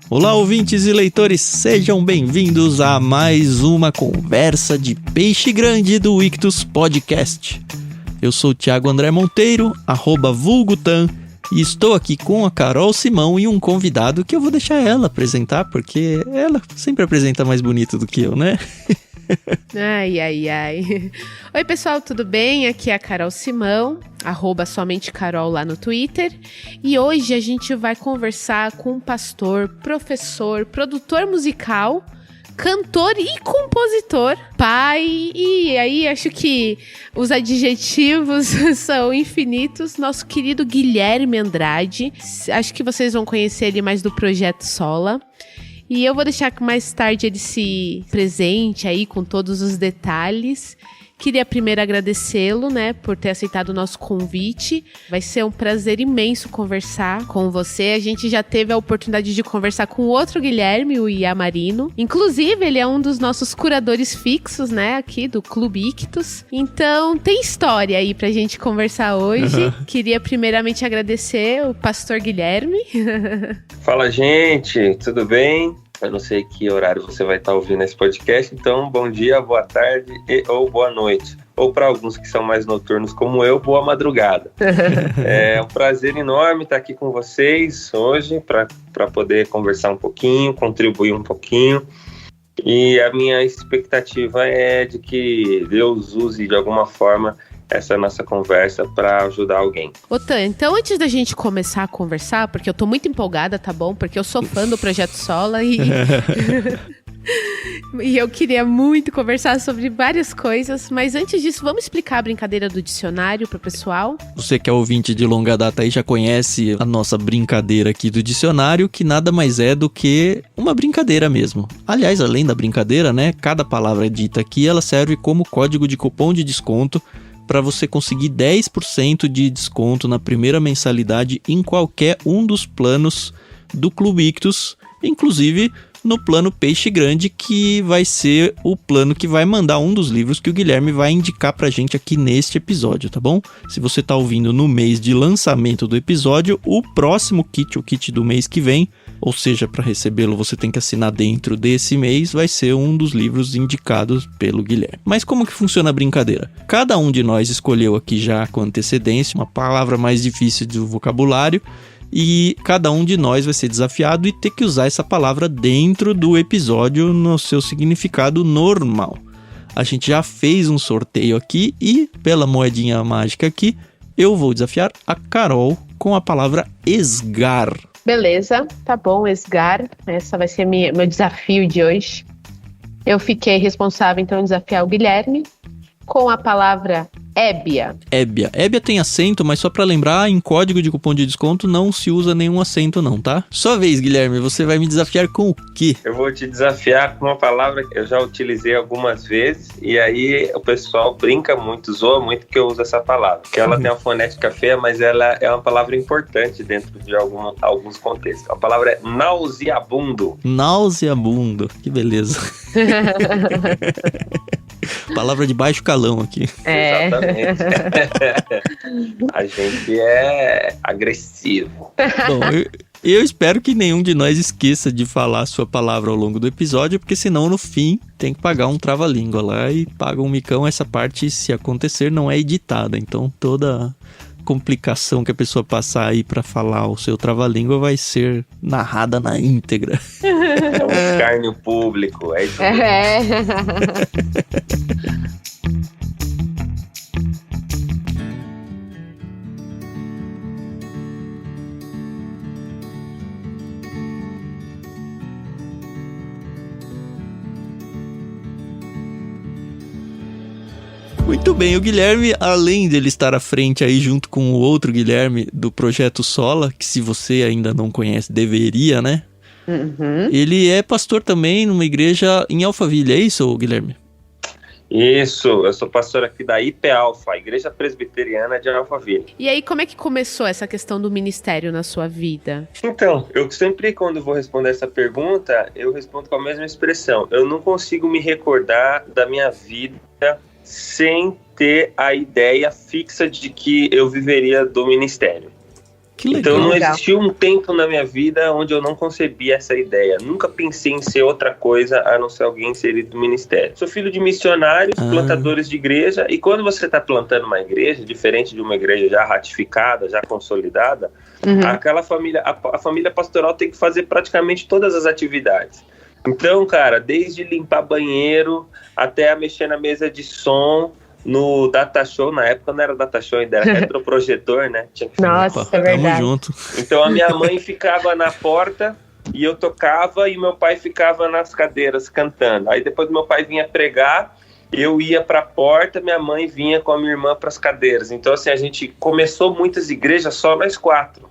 Olá, ouvintes e leitores, sejam bem-vindos a mais uma conversa de peixe grande do Ictus Podcast. Eu sou o Thiago André Monteiro, @vulgutan, e estou aqui com a Carol Simão e um convidado que eu vou deixar ela apresentar, porque ela sempre apresenta mais bonito do que eu, né? Ai. Oi, pessoal, tudo bem? Aqui é a Carol Simão, @somentecarol lá no Twitter. E hoje a gente vai conversar com um pastor, professor, produtor musical, cantor e compositor, pai, e aí acho que os adjetivos são infinitos, nosso querido Guilherme Andrade. Acho que vocês vão conhecer ele mais do Projeto Sola. E eu vou deixar que mais tarde ele se presente aí com todos os detalhes. Queria primeiro agradecê-lo, né, por ter aceitado o nosso convite. Vai ser um prazer imenso conversar com você. A gente já teve a oportunidade de conversar com outro Guilherme, o Iamarino. Inclusive, ele é um dos nossos curadores fixos, né, aqui do Clube Ictus. Então, tem história aí pra gente conversar hoje. Queria primeiramente agradecer o pastor Guilherme. Fala, gente, tudo bem? Eu não sei que horário você vai estar ouvindo esse podcast, então bom dia, boa tarde ou boa noite. Ou para alguns que são mais noturnos como eu, boa madrugada. É um prazer enorme estar aqui com vocês hoje para poder conversar um pouquinho, contribuir um pouquinho. E a minha expectativa é de que Deus use de alguma forma essa nossa conversa para ajudar alguém. Otan, então antes da gente começar a conversar, porque eu tô muito empolgada, tá bom? Porque eu sou fã do Projeto Sola e... e eu queria muito conversar sobre várias coisas, mas antes disso, vamos explicar a brincadeira do dicionário pro pessoal? Você que é ouvinte de longa data aí já conhece a nossa brincadeira aqui do dicionário, que nada mais é do que uma brincadeira mesmo. Aliás, além da brincadeira, né, cada palavra dita aqui, ela serve como código de cupom de desconto para você conseguir 10% de desconto na primeira mensalidade em qualquer um dos planos do Clube Ictus, inclusive no plano Peixe Grande, que vai ser o plano que vai mandar um dos livros que o Guilherme vai indicar pra gente aqui neste episódio, tá bom? Se você tá ouvindo no mês de lançamento do episódio, o próximo kit, o kit do mês que vem, ou seja, para recebê-lo você tem que assinar dentro desse mês, vai ser um dos livros indicados pelo Guilherme. Mas como que funciona a brincadeira? Cada um de nós escolheu aqui já com antecedência uma palavra mais difícil do vocabulário, e cada um de nós vai ser desafiado e ter que usar essa palavra dentro do episódio no seu significado normal. A gente já fez um sorteio aqui e, pela moedinha mágica aqui, eu vou desafiar a Carol com a palavra esgar. Beleza, tá bom, esgar. Essa vai ser meu desafio de hoje. Eu fiquei responsável, então, em desafiar o Guilherme com a palavra ébia. Ébia tem acento, mas só pra lembrar, em código de cupom de desconto não se usa nenhum acento não, tá? Sua vez, Guilherme, você vai me desafiar com o quê? Eu vou te desafiar com uma palavra que eu já utilizei algumas vezes e aí o pessoal brinca muito, zoa muito que eu uso essa palavra. Porque ela tem uma fonética feia, mas ela é uma palavra importante dentro de alguns contextos. A palavra é nauseabundo. Nauseabundo, que beleza. Palavra de baixo calão aqui. Exatamente. A gente é agressivo. Bom, eu espero que nenhum de nós esqueça de falar a sua palavra ao longo do episódio, porque senão no fim tem que pagar um trava-língua lá e paga um micão. Essa parte, se acontecer, não é editada. Então toda complicação que a pessoa passar aí pra falar o seu trava-língua vai ser narrada na íntegra. É um escárnio público, é isso mesmo. Muito bem, o Guilherme, além de ele estar à frente aí junto com o outro Guilherme do Projeto Sola, que se você ainda não conhece, deveria, né? Uhum. Ele é pastor também numa igreja em Alphaville, é isso, Guilherme? Isso, eu sou pastor aqui da IP Alfa, a Igreja Presbiteriana de Alphaville. E aí, como é que começou essa questão do ministério na sua vida? Então, eu sempre, quando vou responder essa pergunta, eu respondo com a mesma expressão. Eu não consigo me recordar da minha vida sem ter a ideia fixa de que eu viveria do ministério. Que legal. Então não existiu um tempo na minha vida onde eu não concebia essa ideia. Nunca pensei em ser outra coisa a não ser alguém inserido no ministério. Sou filho de missionários, plantadores de igreja, e quando você está plantando uma igreja, diferente de uma igreja já ratificada, já consolidada, aquela família, a família pastoral tem que fazer praticamente todas as atividades. Então, cara, desde limpar banheiro até a mexer na mesa de som, no Data Show, na época não era Data Show, ainda era retroprojetor, né? Tinha que Nossa, é verdade. Tamo junto. Então a minha mãe ficava na porta e eu tocava, e meu pai ficava nas cadeiras cantando. Aí depois meu pai vinha pregar, eu ia pra porta, minha mãe vinha com a minha irmã pras cadeiras. Então assim, a gente começou muitas igrejas só nós 4.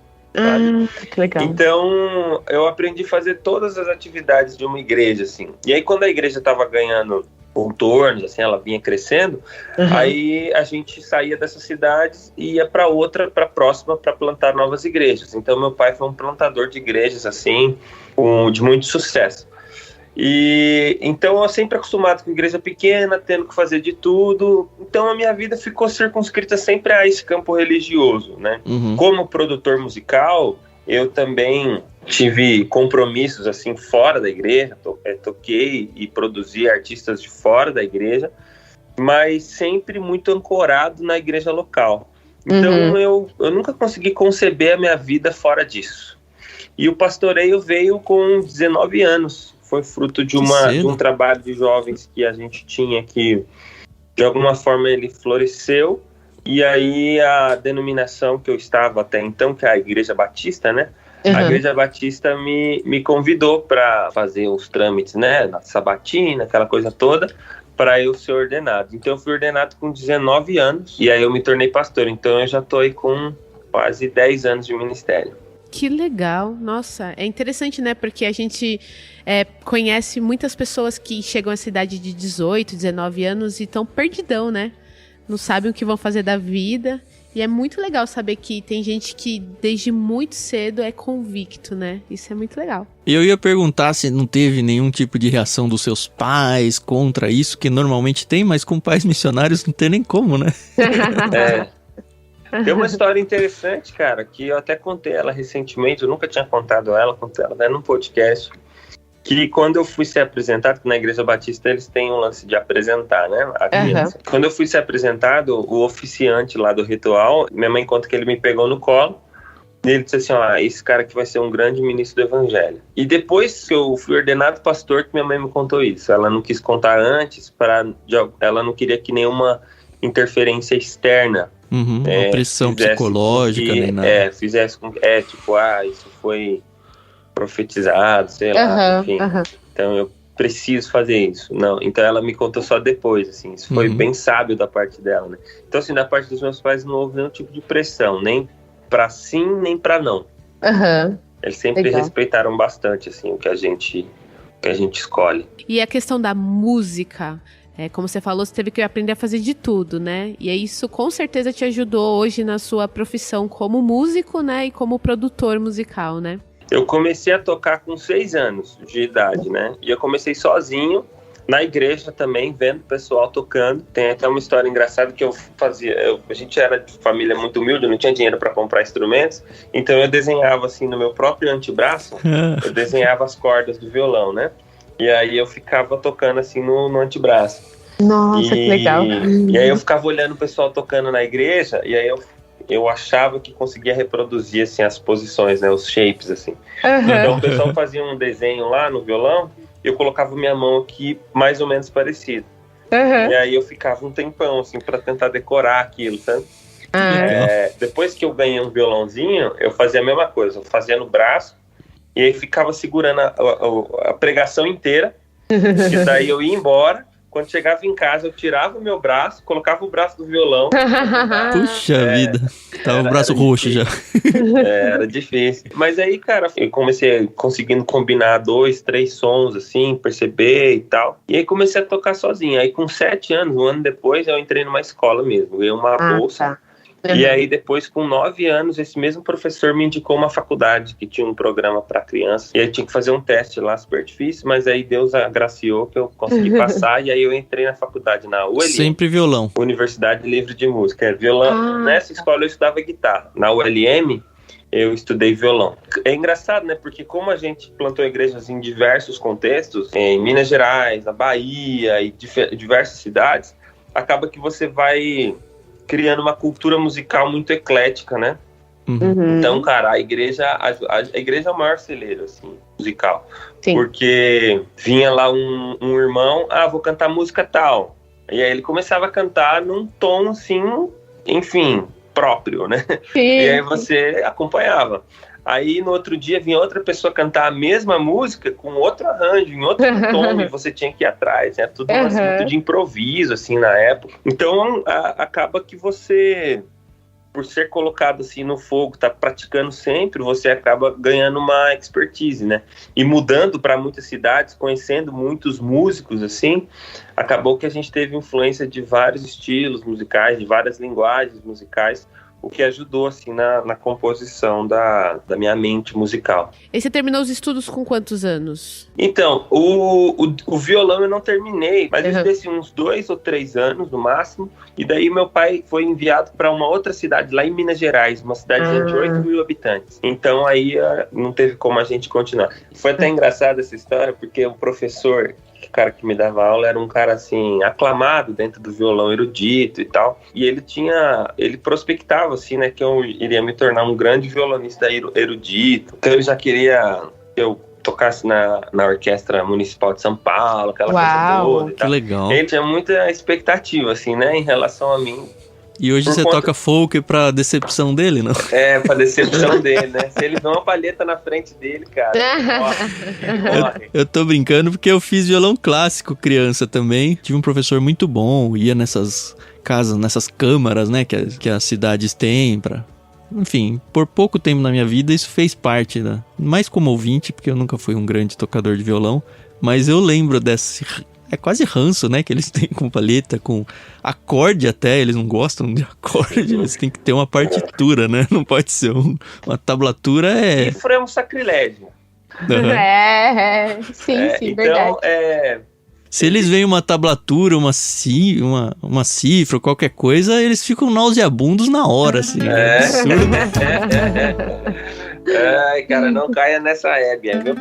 Que legal. Então eu aprendi a fazer todas as atividades de uma igreja, assim. E aí quando a igreja tava ganhando contornos, assim, ela vinha crescendo, aí a gente saía dessas cidades e ia para outra, para próxima, para plantar novas igrejas. Então meu pai foi um plantador de igrejas, assim, de muito sucesso. E então eu sempre acostumado com igreja pequena, tendo que fazer de tudo. Então a minha vida ficou circunscrita sempre a esse campo religioso, né? Como produtor musical, eu também tive compromissos assim fora da igreja, toquei e produzi artistas de fora da igreja, mas sempre muito ancorado na igreja local. Então eu nunca consegui conceber a minha vida fora disso. E o pastoreio veio com 19 anos, foi fruto de um trabalho de jovens que a gente tinha, que de alguma forma ele floresceu, e aí a denominação que eu estava até então, que é a Igreja Batista, né? A Igreja Batista me convidou para fazer os trâmites, né, na sabatina, aquela coisa toda, para eu ser ordenado. Então eu fui ordenado com 19 anos, e aí eu me tornei pastor. Então eu já estou aí com quase 10 anos de ministério. Que legal, nossa, é interessante, né, porque a gente conhece muitas pessoas que chegam à cidade de 18, 19 anos e estão perdidão, né, não sabem o que vão fazer da vida. E é muito legal saber que tem gente que desde muito cedo é convicto, né? Isso é muito legal. E eu ia perguntar se não teve nenhum tipo de reação dos seus pais contra isso, que normalmente tem, mas com pais missionários não tem nem como, né? Tem uma história interessante, cara, que eu até contei ela recentemente, eu nunca tinha contado ela, contei ela até num podcast, que quando eu fui ser apresentado, que na Igreja Batista eles têm um lance de apresentar, né, a criança. Quando eu fui ser apresentado, o oficiante lá do ritual, minha mãe conta que ele me pegou no colo, e ele disse assim, esse cara aqui vai ser um grande ministro do evangelho. E depois que eu fui ordenado pastor, que minha mãe me contou isso. Ela não quis contar antes, ela não queria que nenhuma interferência externa, uma pressão psicológica, nem nada. Fizesse com isso foi profetizado, sei lá, enfim. Então eu preciso fazer isso. Não, então ela me contou só depois, assim, isso foi bem sábio da parte dela, né? Então assim, da parte dos meus pais não houve nenhum tipo de pressão, nem pra sim, nem pra não. Eles sempre respeitaram bastante, assim, o que a gente escolhe. E a questão da música, como você falou, você teve que aprender a fazer de tudo, né? E isso com certeza te ajudou hoje na sua profissão como músico, né? E como produtor musical, né? Eu comecei a tocar com 6 anos de idade, né? E eu comecei sozinho, na igreja também, vendo o pessoal tocando. Tem até uma história engraçada que eu fazia. A gente era de família muito humilde, não tinha dinheiro para comprar instrumentos. Então eu desenhava assim no meu próprio antebraço, eu desenhava as cordas do violão, né? E aí eu ficava tocando assim no antebraço. Nossa, que legal. E aí eu ficava olhando o pessoal tocando na igreja, e aí eu achava que conseguia reproduzir assim, as posições, né, os shapes, assim. Então o pessoal fazia um desenho lá no violão, e eu colocava minha mão aqui mais ou menos parecido. E aí eu ficava um tempão, assim, para tentar decorar aquilo, sabe? Depois que eu ganhei um violãozinho, eu fazia a mesma coisa, eu fazia no braço, e aí ficava segurando a pregação inteira, e daí eu ia embora. Quando chegava em casa, eu tirava o meu braço, colocava o braço do violão. Puxa vida, tava o braço roxo já. Era difícil. Mas aí, cara, eu comecei conseguindo combinar 2, 3 sons, assim, perceber e tal. E aí comecei a tocar sozinho. Aí com 7 anos, um ano depois, eu entrei numa escola mesmo. Ganhei uma bolsa. E aí depois, com 9 anos, esse mesmo professor me indicou uma faculdade que tinha um programa para crianças. E aí tinha que fazer um teste lá, super difícil, mas aí Deus agraciou que eu consegui passar. E aí eu entrei na faculdade, na ULM. Sempre violão. Universidade Livre de Música. Violão. Nessa escola eu estudava guitarra. Na ULM, eu estudei violão. É engraçado, né? Porque como a gente plantou igrejas em diversos contextos, em Minas Gerais, na Bahia e diversas cidades, acaba que você vai criando uma cultura musical muito eclética, né? Uhum. Então, cara, a igreja é o maior celeiro, assim, musical. Sim. Porque vinha lá um irmão, vou cantar música tal. E aí ele começava a cantar num tom, assim, enfim, próprio, né? Sim. E aí você acompanhava. Aí no outro dia vinha outra pessoa cantar a mesma música com outro arranjo, em outro tom, e você tinha que ir atrás, né? Tudo muito de improviso, assim, na época. Então, acaba que você, por ser colocado assim no fogo, tá praticando sempre, você acaba ganhando uma expertise, né? E mudando para muitas cidades, conhecendo muitos músicos, assim, acabou que a gente teve influência de vários estilos musicais, de várias linguagens musicais, o que ajudou, assim, na composição da minha mente musical. E você terminou os estudos com quantos anos? Então, o violão eu não terminei, mas eu estudei uns 2 ou 3 anos, no máximo, e daí meu pai foi enviado para uma outra cidade, lá em Minas Gerais, uma cidadezinha de 8 mil habitantes. Então, aí não teve como a gente continuar. Foi até engraçada essa história, porque o professor, o cara que me dava aula, era um cara, assim, aclamado dentro do violão, erudito e tal. E ele prospectava, assim, né, que eu iria me tornar um grande violonista erudito. Então ele já queria que eu tocasse na Orquestra Municipal de São Paulo, aquela coisa toda e tal. Que legal. Ele tinha muita expectativa, assim, né, em relação a mim. E hoje você toca folk pra decepção dele, não? É, pra decepção dele, né? Se ele vê uma palheta na frente dele, cara, ele morre. Eu tô brincando porque eu fiz violão clássico criança também. Tive um professor muito bom, ia nessas casas, nessas câmaras, né, que as cidades têm pra... Enfim, por pouco tempo na minha vida isso fez parte, né? Mais como ouvinte, porque eu nunca fui um grande tocador de violão. Mas eu lembro desse... É quase ranço, né? Que eles têm com palheta, com acorde até. Eles não gostam de acorde. Eles têm que ter uma partitura, né? Não pode ser uma tablatura. Isso é um sacrilégio. Uhum. Sim, então, verdade. Se eles veem uma tablatura, uma cifra, qualquer coisa, eles ficam nauseabundos na hora, assim. É absurdo. Ai, cara, não caia nessa ébia, viu?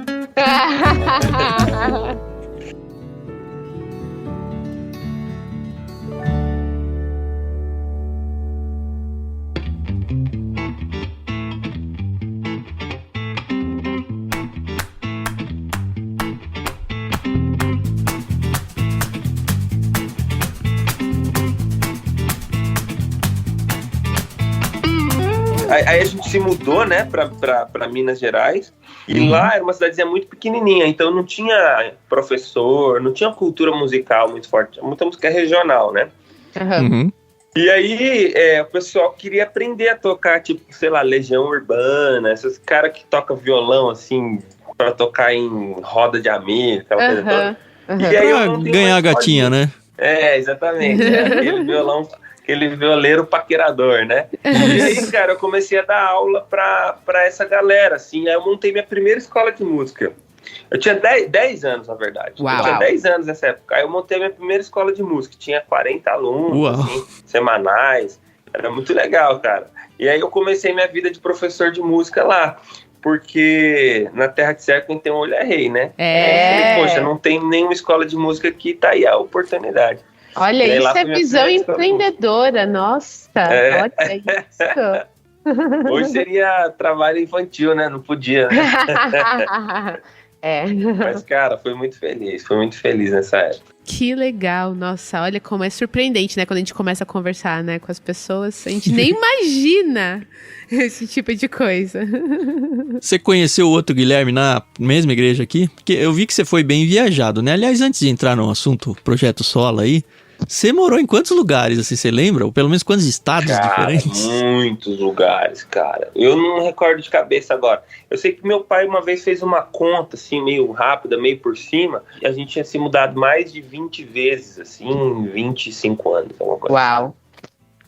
Aí a gente se mudou, né, pra Minas Gerais, e lá era uma cidadezinha muito pequenininha, então não tinha professor, não tinha cultura musical muito forte, muita música regional, né? Uhum. E aí o pessoal queria aprender a tocar, tipo, sei lá, Legião Urbana, esses caras que tocam violão, assim, pra tocar em roda de amigo, aquela coisa toda. E aí pra ganhar a gatinha, né? Exatamente, aquele violeiro paquerador, né? E aí, cara, eu comecei a dar aula pra essa galera, assim. Aí eu montei minha primeira escola de música. Eu tinha 10 anos, na verdade. Uau. Eu tinha 10 anos nessa época. Aí eu montei minha primeira escola de música. Tinha 40 alunos, assim, semanais. Era muito legal, cara. E aí eu comecei minha vida de professor de música lá. Porque na terra de certo quem tem um olho é rei, né? Aí, poxa, não tem nenhuma escola de música aqui, tá aí a oportunidade. Olha, isso é visão empreendedora, nossa, olha isso. Hoje seria trabalho infantil, né? Não podia, né? Mas, cara, fui muito feliz nessa época. Que legal, nossa, olha como é surpreendente, né? Quando a gente começa a conversar, né, com as pessoas, a gente nem imagina esse tipo de coisa. Você conheceu o outro Guilherme na mesma igreja aqui? Porque eu vi que você foi bem viajado, né? Aliás, antes de entrar no assunto Projeto Sola aí, você morou em quantos lugares, assim, você lembra? Ou pelo menos quantos estados diferentes? Muitos lugares, cara. Eu não recordo de cabeça agora. Eu sei que meu pai uma vez fez uma conta, assim, meio rápida, meio por cima, e a gente tinha se mudado mais de 20 vezes, assim, em 25 anos, alguma coisa. Uau!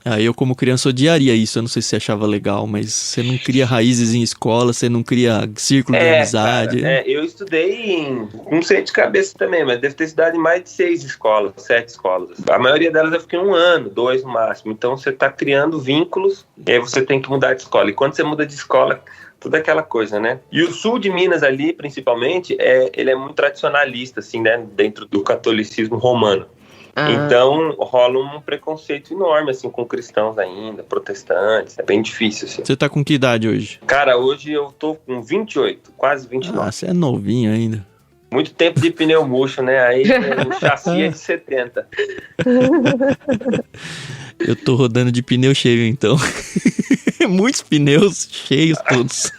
Aí eu, como criança, odiaria isso. Eu não sei se você achava legal, mas você não cria raízes em escola, você não cria círculo de amizade. Cara, eu estudei em, não sei de cabeça também, mas deve ter estudado em mais de 6 escolas, 7 escolas. A maioria delas eu fiquei 1 ano, 2 no máximo. Então você tá criando vínculos e aí você tem que mudar de escola. E quando você muda de escola, toda aquela coisa, né? E o sul de Minas ali, principalmente, ele é muito tradicionalista, assim, né? Dentro do catolicismo romano. Então, rola um preconceito enorme, assim, com cristãos ainda, protestantes. É bem difícil, assim. Você tá com que idade hoje? Cara, hoje eu tô com 28, quase 29. Ah, você é novinho ainda. Muito tempo de pneu murcho, né? Aí o chassi é de 70. Eu tô rodando de pneu cheio, então. Muitos pneus cheios todos.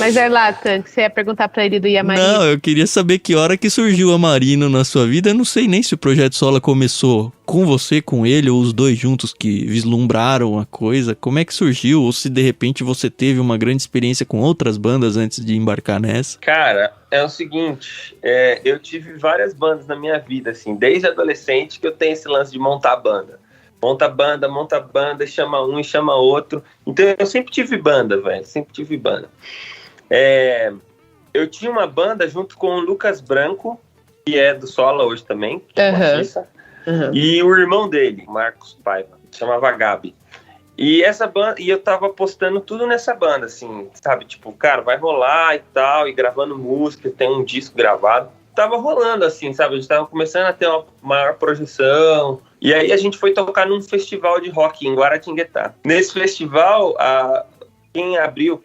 Mas Erlatan, você ia perguntar pra ele do Yamarino? Não, eu queria saber que hora que surgiu a Marino na sua vida. Eu não sei nem se o Projeto Sola começou com você, com ele, ou os dois juntos que vislumbraram a coisa. Como é que surgiu? Ou se de repente você teve uma grande experiência com outras bandas antes de embarcar nessa? Cara, é o seguinte, eu tive várias bandas na minha vida, assim, desde adolescente que eu tenho esse lance de montar banda. Monta banda, chama um e chama outro. Então eu sempre tive banda, velho. Sempre tive banda. Eu tinha uma banda junto com o Lucas Branco, que é do Sola hoje também, que é baixista, e o irmão dele, Marcos Paiva, chamava Gabi. E essa banda, e eu tava postando tudo nessa banda, assim, sabe? Tipo, cara, vai rolar e tal, e gravando música, tem um disco gravado. Tava rolando, assim, sabe? A gente tava começando a ter uma maior projeção. E aí a gente foi tocar num festival de rock em Guaratinguetá. Nesse festival,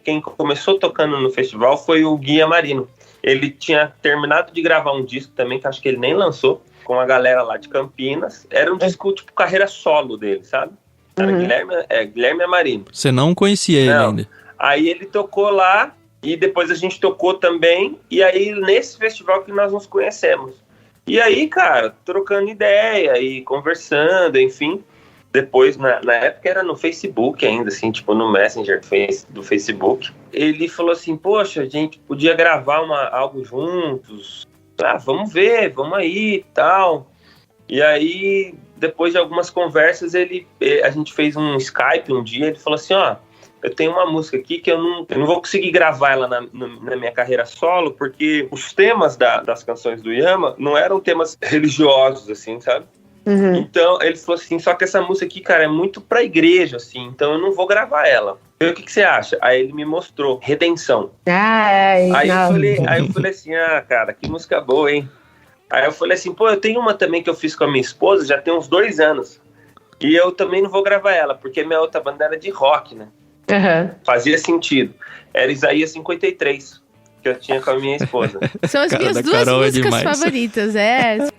quem começou tocando no festival foi o Gui Yamarino. Ele tinha terminado de gravar um disco também, que acho que ele nem lançou, com a galera lá de Campinas. Era um disco, tipo, carreira solo dele, sabe? Era Guilherme Yamarino. Você não conhecia ele ainda? Aí ele tocou lá, e depois a gente tocou também, e aí nesse festival que nós nos conhecemos. E aí, cara, trocando ideia e conversando, enfim. Depois, na época era no Facebook ainda, assim, tipo no Messenger do Facebook. Ele falou assim, poxa, a gente podia gravar algo juntos. Ah, vamos ver, vamos aí e tal. E aí, depois de algumas conversas, a gente fez um Skype um dia, ele falou assim, eu tenho uma música aqui que eu não vou conseguir gravar ela na minha carreira solo, porque os temas das canções do Yama não eram temas religiosos, assim, sabe? Então, ele falou assim, só que essa música aqui, cara, é muito pra igreja, assim, então eu não vou gravar ela. O que você acha? Aí ele me mostrou, Redenção. Aí eu falei assim, cara, que música boa, hein? Aí eu falei assim, eu tenho uma também que eu fiz com a minha esposa, já tem uns 2 anos. E eu também não vou gravar ela, porque minha outra banda era de rock, né? Fazia sentido. Era Isaías 53, que eu tinha com a minha esposa. São as minhas 2 músicas favoritas.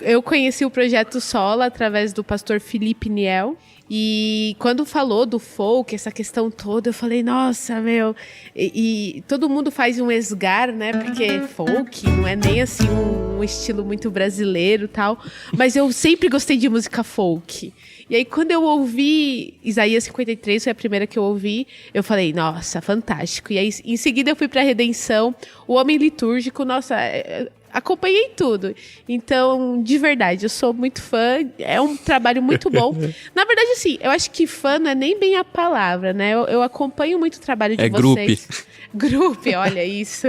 Eu conheci o Projeto Sola através do pastor Felipe Niel. E quando falou do folk, essa questão toda, eu falei, nossa, meu... E todo mundo faz um esgar, né? Porque folk não é nem assim um estilo muito brasileiro e tal. Mas eu sempre gostei de música folk. E aí, quando eu ouvi Isaías 53, foi a primeira que eu ouvi, eu falei, nossa, fantástico. E aí, em seguida, eu fui pra Redenção, O Homem Litúrgico, nossa... acompanhei tudo. Então, de verdade, eu sou muito fã. É um trabalho muito bom. Na verdade, assim, eu acho que fã não é nem bem a palavra, né? Eu acompanho muito o trabalho de vocês. Grupo, olha isso.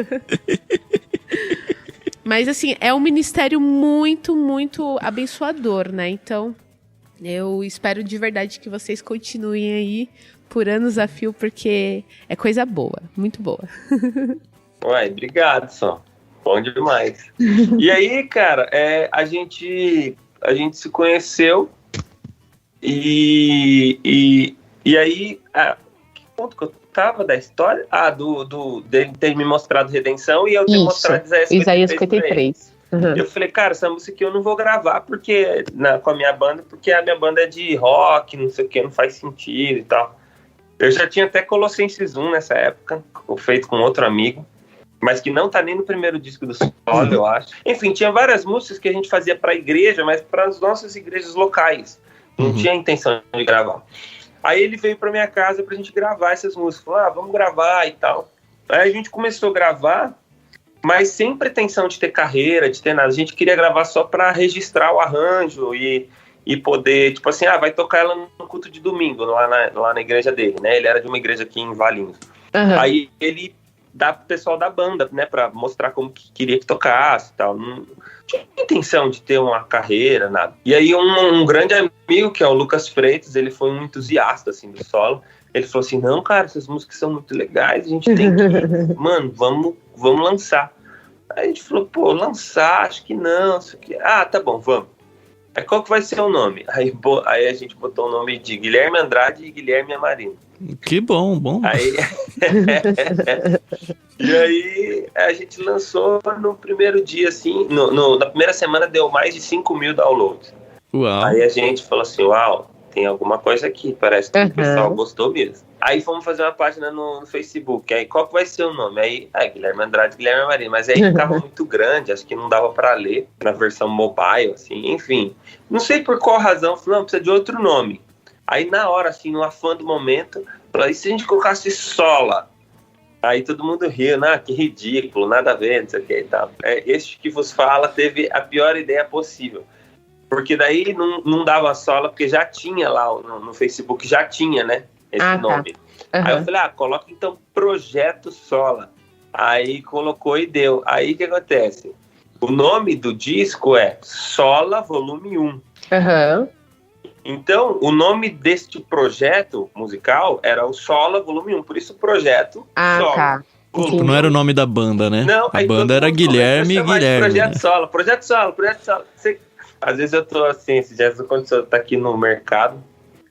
Mas, assim, é um ministério muito, muito abençoador, né? Então, eu espero de verdade que vocês continuem aí por anos a fio, porque é coisa boa, muito boa. Uai, obrigado, só. Bom demais. E aí, cara, a gente se conheceu e aí, que ponto que eu tava da história? Dele ter me mostrado Redenção e eu ter mostrado Isaías 53. Eu falei, cara, essa música aqui eu não vou gravar porque, com a minha banda, porque a minha banda é de rock, não sei o que, não faz sentido e tal. Eu já tinha até Colossenses 1 nessa época, feito com outro amigo. Mas que não tá nem no primeiro disco do Sola, eu acho. Enfim, tinha várias músicas que a gente fazia pra igreja, mas para as nossas igrejas locais. Não tinha intenção de gravar. Aí ele veio pra minha casa pra gente gravar essas músicas. Falou, vamos gravar e tal. Aí a gente começou a gravar, mas sem pretensão de ter carreira, de ter nada. A gente queria gravar só pra registrar o arranjo e e poder, tipo assim, vai tocar ela no culto de domingo, lá na igreja dele, né? Ele era de uma igreja aqui em Valinhos. Aí ele dá pro pessoal da banda, né? Pra mostrar como que queria que tocasse e tal. Não tinha intenção de ter uma carreira, nada. E aí um grande amigo, que é o Lucas Freitas, ele foi um entusiasta, assim, do solo. Ele falou assim, não, cara, essas músicas são muito legais, a gente tem que... Mano, vamos lançar. Aí a gente falou, pô, lançar, acho que não, isso aqui... tá bom, vamos. Aí qual que vai ser o nome? Aí a gente botou o nome de Guilherme Andrade e Guilherme Amarino. Que bom. Aí... E aí a gente lançou no primeiro dia, assim, na primeira semana deu mais de 5.000 downloads. Uau. Aí a gente falou assim, tem alguma coisa aqui, parece que o pessoal gostou mesmo. Aí fomos fazer uma página no Facebook, aí qual que vai ser o nome? Aí, Guilherme Andrade, Guilherme Amarino, mas aí ficava muito grande, acho que não dava pra ler na versão mobile, assim, enfim. Não sei por qual razão, falei, não, precisa de outro nome. Aí na hora, assim, no afã do momento, falei, e se a gente colocasse Sola? Aí todo mundo riu, que ridículo, nada a ver, não sei o que e tal. Este que vos fala teve a pior ideia possível. Porque daí não dava Sola, porque já tinha lá no Facebook, já tinha, né, esse nome. Aí eu falei, coloca então Projeto Sola. Aí colocou e deu. Aí o que acontece? O nome do disco é Sola Volume 1. Então, o nome deste projeto musical era o Sola Volume 1, por isso o projeto Sola. Não era o nome da banda, né? Não, a banda era Guilherme e Guilherme. Projeto Sola, Projeto Sola, Projeto Sola. Às vezes eu tô assim, quando você tá aqui no mercado,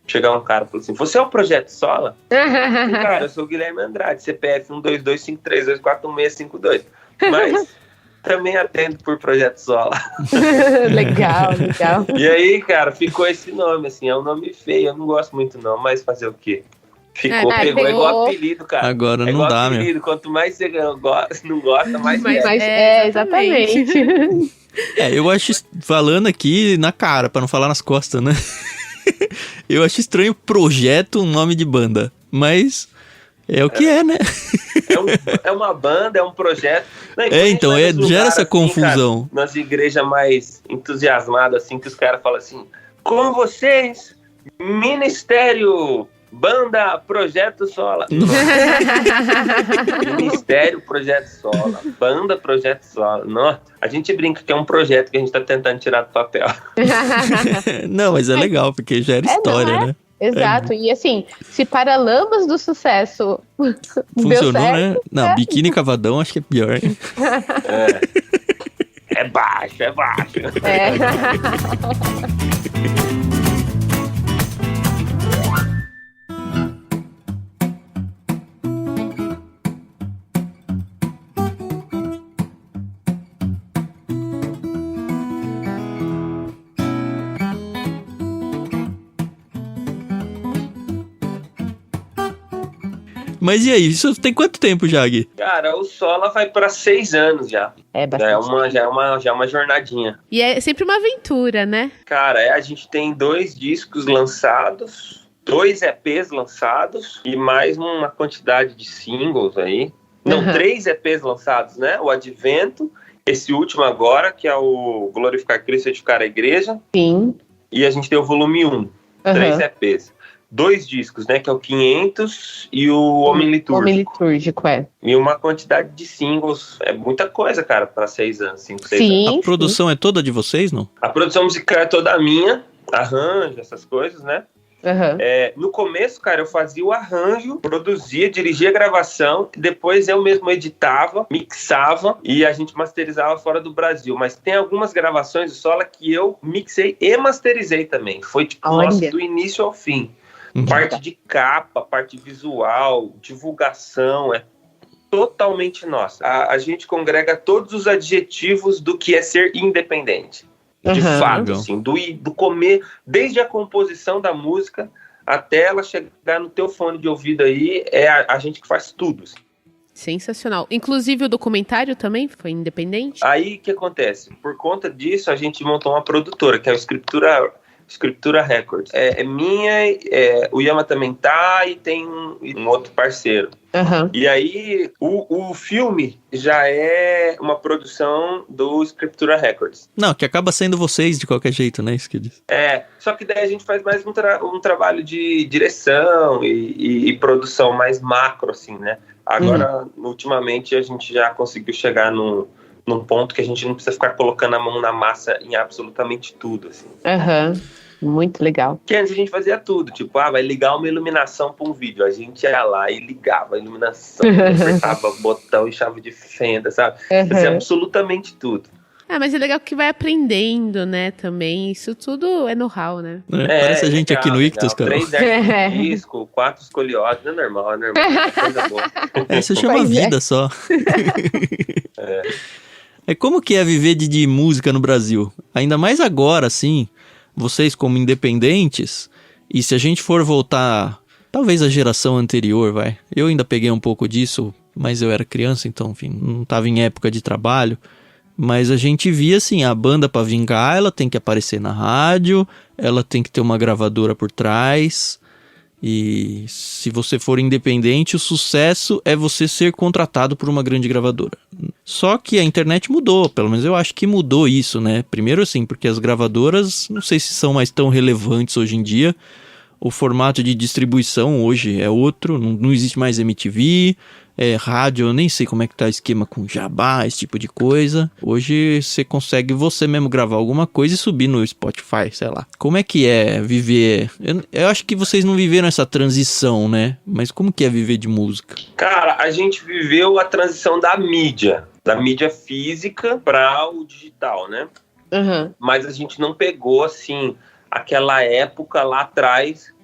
chegar um cara e falar assim, você é o Projeto Sola? Cara, eu sou o Guilherme Andrade, CPF 12253241652. Mas também atendo por Projeto Sola. Legal. E aí, cara, ficou esse nome, assim, é um nome feio, eu não gosto muito não, mas fazer o quê? Pegou igual apelido, cara. Agora não dá, apelido. Meu. Quanto mais você não gosta, mais exatamente. Eu acho, falando aqui na cara, pra não falar nas costas, né? Eu acho estranho Projeto, um nome de banda. Mas é o que é, né? É uma banda, é um projeto. Não, então, gera essa confusão. Cara, nas igrejas mais entusiasmadas, assim, que os caras falam assim, com vocês, Ministério... Banda Projeto Sola. Ministério Projeto Sola. Banda Projeto Sola. Nossa, a gente brinca que é um projeto que a gente tá tentando tirar do papel. Não, mas é legal, porque gera história, né? Exato, e assim, se Paralamas do Sucesso funcionou, certo, né? Não, Biquíni Cavadão acho que é pior. É baixo. Mas e aí, isso tem quanto tempo já, Gui? Cara, o Sola vai para 6 anos já. É bastante. Já é uma jornadinha. E é sempre uma aventura, né? Cara, a gente tem 2 discos lançados, 2 EPs lançados e mais uma quantidade de singles aí. Não, 3 EPs lançados, né? O Advento, esse último agora, que é o Glorificar Cristo e Edificar a Igreja. Sim. E a gente tem o volume 1, 3 EPs. 2 discos, né? Que é o 500 e o Homem Litúrgico. Homem Litúrgico, E uma quantidade de singles. É muita coisa, cara, para 6 anos, 5, 6 anos. A produção é toda de vocês, não? A produção musical é toda minha. Arranjo, essas coisas, né? No começo, cara, eu fazia o arranjo, produzia, dirigia a gravação, depois eu mesmo editava, mixava e a gente masterizava fora do Brasil. Mas tem algumas gravações do Sola que eu mixei e masterizei também. Foi tipo, nossa, do início ao fim. Parte de capa, parte visual, divulgação, é totalmente nossa. A gente congrega todos os adjetivos do que é ser independente. De fato, assim, do comer, desde a composição da música até ela chegar no teu fone de ouvido aí, é a gente que faz tudo. Assim. Sensacional. Inclusive o documentário também foi independente? Aí o que acontece? Por conta disso, a gente montou uma produtora, que é o Escritura Scriptura Records. É minha, o Yama também tá, e tem um outro parceiro. Uhum. E aí, o filme já é uma produção do Scriptura Records. Não, que acaba sendo vocês de qualquer jeito, né? Isso que eu disse. Só que daí a gente faz mais um trabalho de direção e produção mais macro, assim, né? Agora, ultimamente, a gente já conseguiu chegar num ponto que a gente não precisa ficar colocando a mão na massa em absolutamente tudo, assim. Muito legal. Que antes a gente fazia tudo, tipo, vai ligar uma iluminação para um vídeo. A gente ia lá e ligava a iluminação, apertava botão e chave de fenda, sabe? Fazia absolutamente tudo. Mas é legal que vai aprendendo, né, também. Isso tudo é know-how, né? Parece a gente aqui no Ictus, cara. 3 hertz de disco, 4 escoliose, não é normal, é coisa boa. Isso chama vida só. Como que é viver de música no Brasil? Ainda mais agora, assim, vocês como independentes, e se a gente for voltar, talvez a geração anterior, eu ainda peguei um pouco disso, mas eu era criança, então, enfim, não estava em época de trabalho, mas a gente via, assim, a banda para vingar, ela tem que aparecer na rádio, ela tem que ter uma gravadora por trás, e se você for independente, o sucesso é você ser contratado por uma grande gravadora. Só que a internet mudou, pelo menos eu acho que mudou isso, né? Primeiro assim, porque as gravadoras, não sei se são mais tão relevantes hoje em dia. O formato de distribuição hoje é outro, não existe mais MTV, rádio, eu nem sei como é que tá o esquema com jabá, esse tipo de coisa. Hoje você consegue você mesmo gravar alguma coisa e subir no Spotify, sei lá. Como é que é viver? Eu acho que vocês não viveram essa transição, né? Mas como que é viver de música? Cara, a gente viveu a transição da mídia física para o digital, né? Mas a gente não pegou, assim, aquela época lá atrás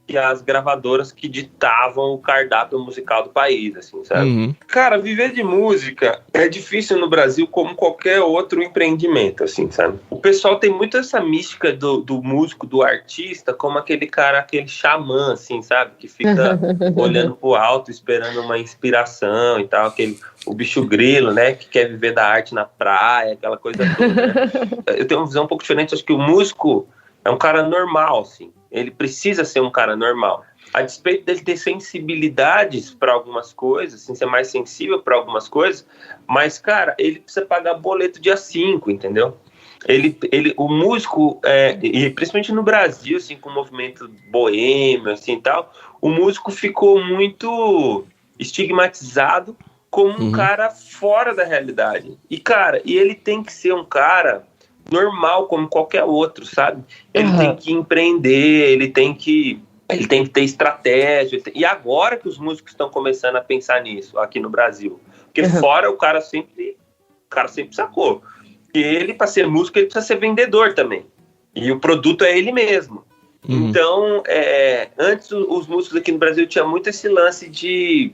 que as gravadoras que ditavam o cardápio musical do país, assim, sabe? Cara, viver de música é difícil no Brasil como qualquer outro empreendimento, assim, sabe? O pessoal tem muito essa mística do músico, do artista, como aquele cara, aquele xamã, assim, sabe? Que fica olhando pro alto, esperando uma inspiração e tal, o bicho grilo, né? Que quer viver da arte na praia, aquela coisa toda, né? Eu tenho uma visão um pouco diferente, acho que o músico é um cara normal, assim. Ele precisa ser um cara normal. A despeito dele ter sensibilidades para algumas coisas, assim, ser mais sensível para algumas coisas, mas, cara, ele precisa pagar boleto dia 5, entendeu? O músico, e principalmente no Brasil, assim, com o movimento boêmio, assim, e tal, o músico ficou muito estigmatizado como um cara fora da realidade. E, cara, ele tem que ser um cara normal como qualquer outro, sabe? Ele tem que empreender, ele tem que ter estratégia. E agora que os músicos estão começando a pensar nisso aqui no Brasil. Porque fora o cara sempre sacou que ele, para ser músico, ele precisa ser vendedor também. E o produto é ele mesmo. Então, antes os músicos aqui no Brasil tinham muito esse lance de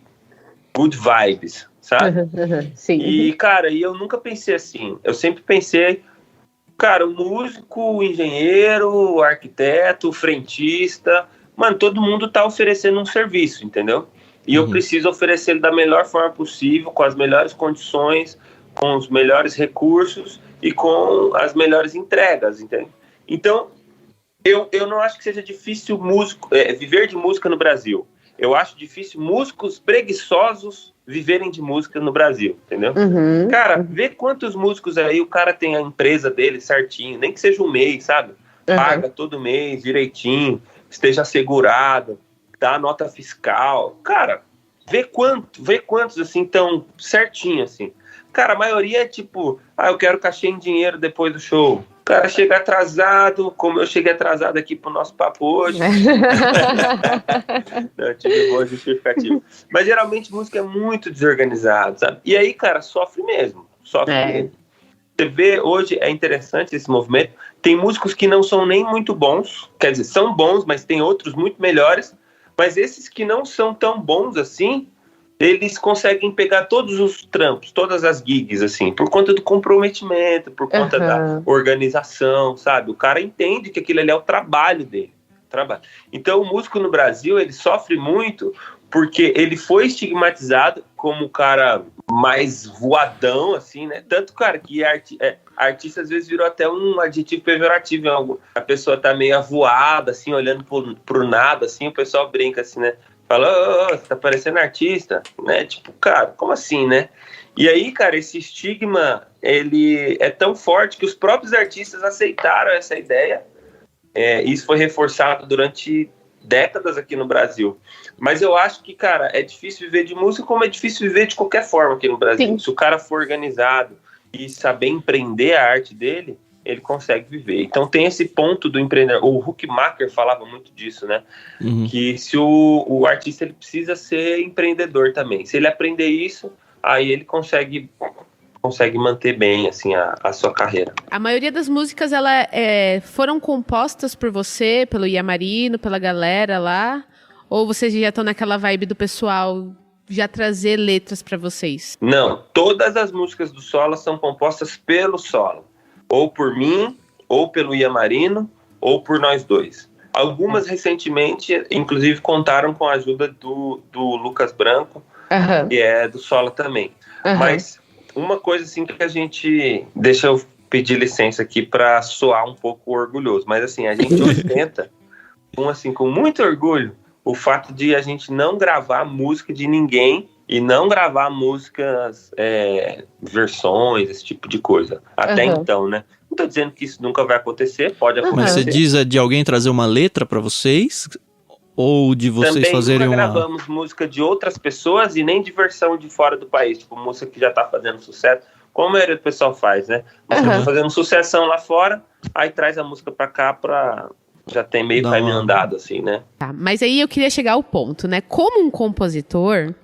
good vibes, sabe? Sim. E, cara, eu nunca pensei assim. Eu sempre pensei, cara, o músico, o engenheiro, o arquiteto, o frentista, mano, todo mundo tá oferecendo um serviço, entendeu? E eu preciso oferecer ele da melhor forma possível, com as melhores condições, com os melhores recursos e com as melhores entregas, entende? Então, eu não acho que seja difícil viver de música no Brasil. Eu acho difícil músicos preguiçosos viverem de música no Brasil, entendeu? Cara, vê quantos músicos aí o cara tem a empresa dele certinho, nem que seja um mês, sabe? Paga todo mês direitinho, esteja assegurado, dá nota fiscal. Cara, vê quantos assim estão certinho, assim. Cara, a maioria é tipo, eu quero cachê em dinheiro depois do show. O cara chega atrasado, como eu cheguei atrasado aqui pro nosso papo hoje. Não, tive boa justificativa. Mas geralmente música é muito desorganizado, sabe? E aí, cara, sofre mesmo. Mesmo. Você vê, hoje é interessante esse movimento. Tem músicos que não são nem muito bons, quer dizer, são bons, mas tem outros muito melhores. Mas esses que não são tão bons assim, eles conseguem pegar todos os trampos, todas as gigs, assim, por conta do comprometimento, por conta da organização, sabe? O cara entende que aquilo ali é o trabalho dele. Então, o músico no Brasil, ele sofre muito porque ele foi estigmatizado como um cara mais voadão, assim, né? Tanto, cara, que artista às vezes virou até um adjetivo pejorativo. A pessoa tá meio avoada, assim, olhando pro nada, assim, o pessoal brinca, assim, né? Fala, você tá parecendo artista, né? Tipo, cara, como assim, né? E aí, cara, esse estigma, ele é tão forte que os próprios artistas aceitaram essa ideia. Isso foi reforçado durante décadas aqui no Brasil. Mas eu acho que, cara, é difícil viver de música como é difícil viver de qualquer forma aqui no Brasil. Sim. Se o cara for organizado e saber empreender a arte dele, ele consegue viver. Então tem esse ponto do empreendedor. O Huckmacher falava muito disso, né? Uhum. Que se o artista ele precisa ser empreendedor também. Se ele aprender isso, aí ele consegue manter bem assim, a sua carreira. A maioria das músicas foram compostas por você, pelo Iamarino, pela galera lá? Ou vocês já estão naquela vibe do pessoal já trazer letras para vocês? Não, todas as músicas do Sola são compostas pelo Sola. Ou por mim, ou pelo Iamarino, ou por nós dois. Algumas recentemente, inclusive, contaram com a ajuda do Lucas Branco, que é do Sola também. Mas uma coisa assim que a gente... Deixa eu pedir licença aqui para soar um pouco orgulhoso. Mas assim, a gente ostenta com muito orgulho o fato de a gente não gravar música de ninguém e não gravar músicas, versões, esse tipo de coisa. Até então, né? Não tô dizendo que isso nunca vai acontecer, pode acontecer. Mas você diz de alguém trazer uma letra para vocês? Ou de vocês também fazerem nunca gravamos música de outras pessoas e nem de versão de fora do país, tipo música que já tá fazendo sucesso, como a maioria do pessoal faz, né? Música tá fazendo sucessão lá fora, aí traz a música pra cá pra... Já tem meio caminho andado, assim, né? Tá, mas aí eu queria chegar ao ponto, né? Como um compositor,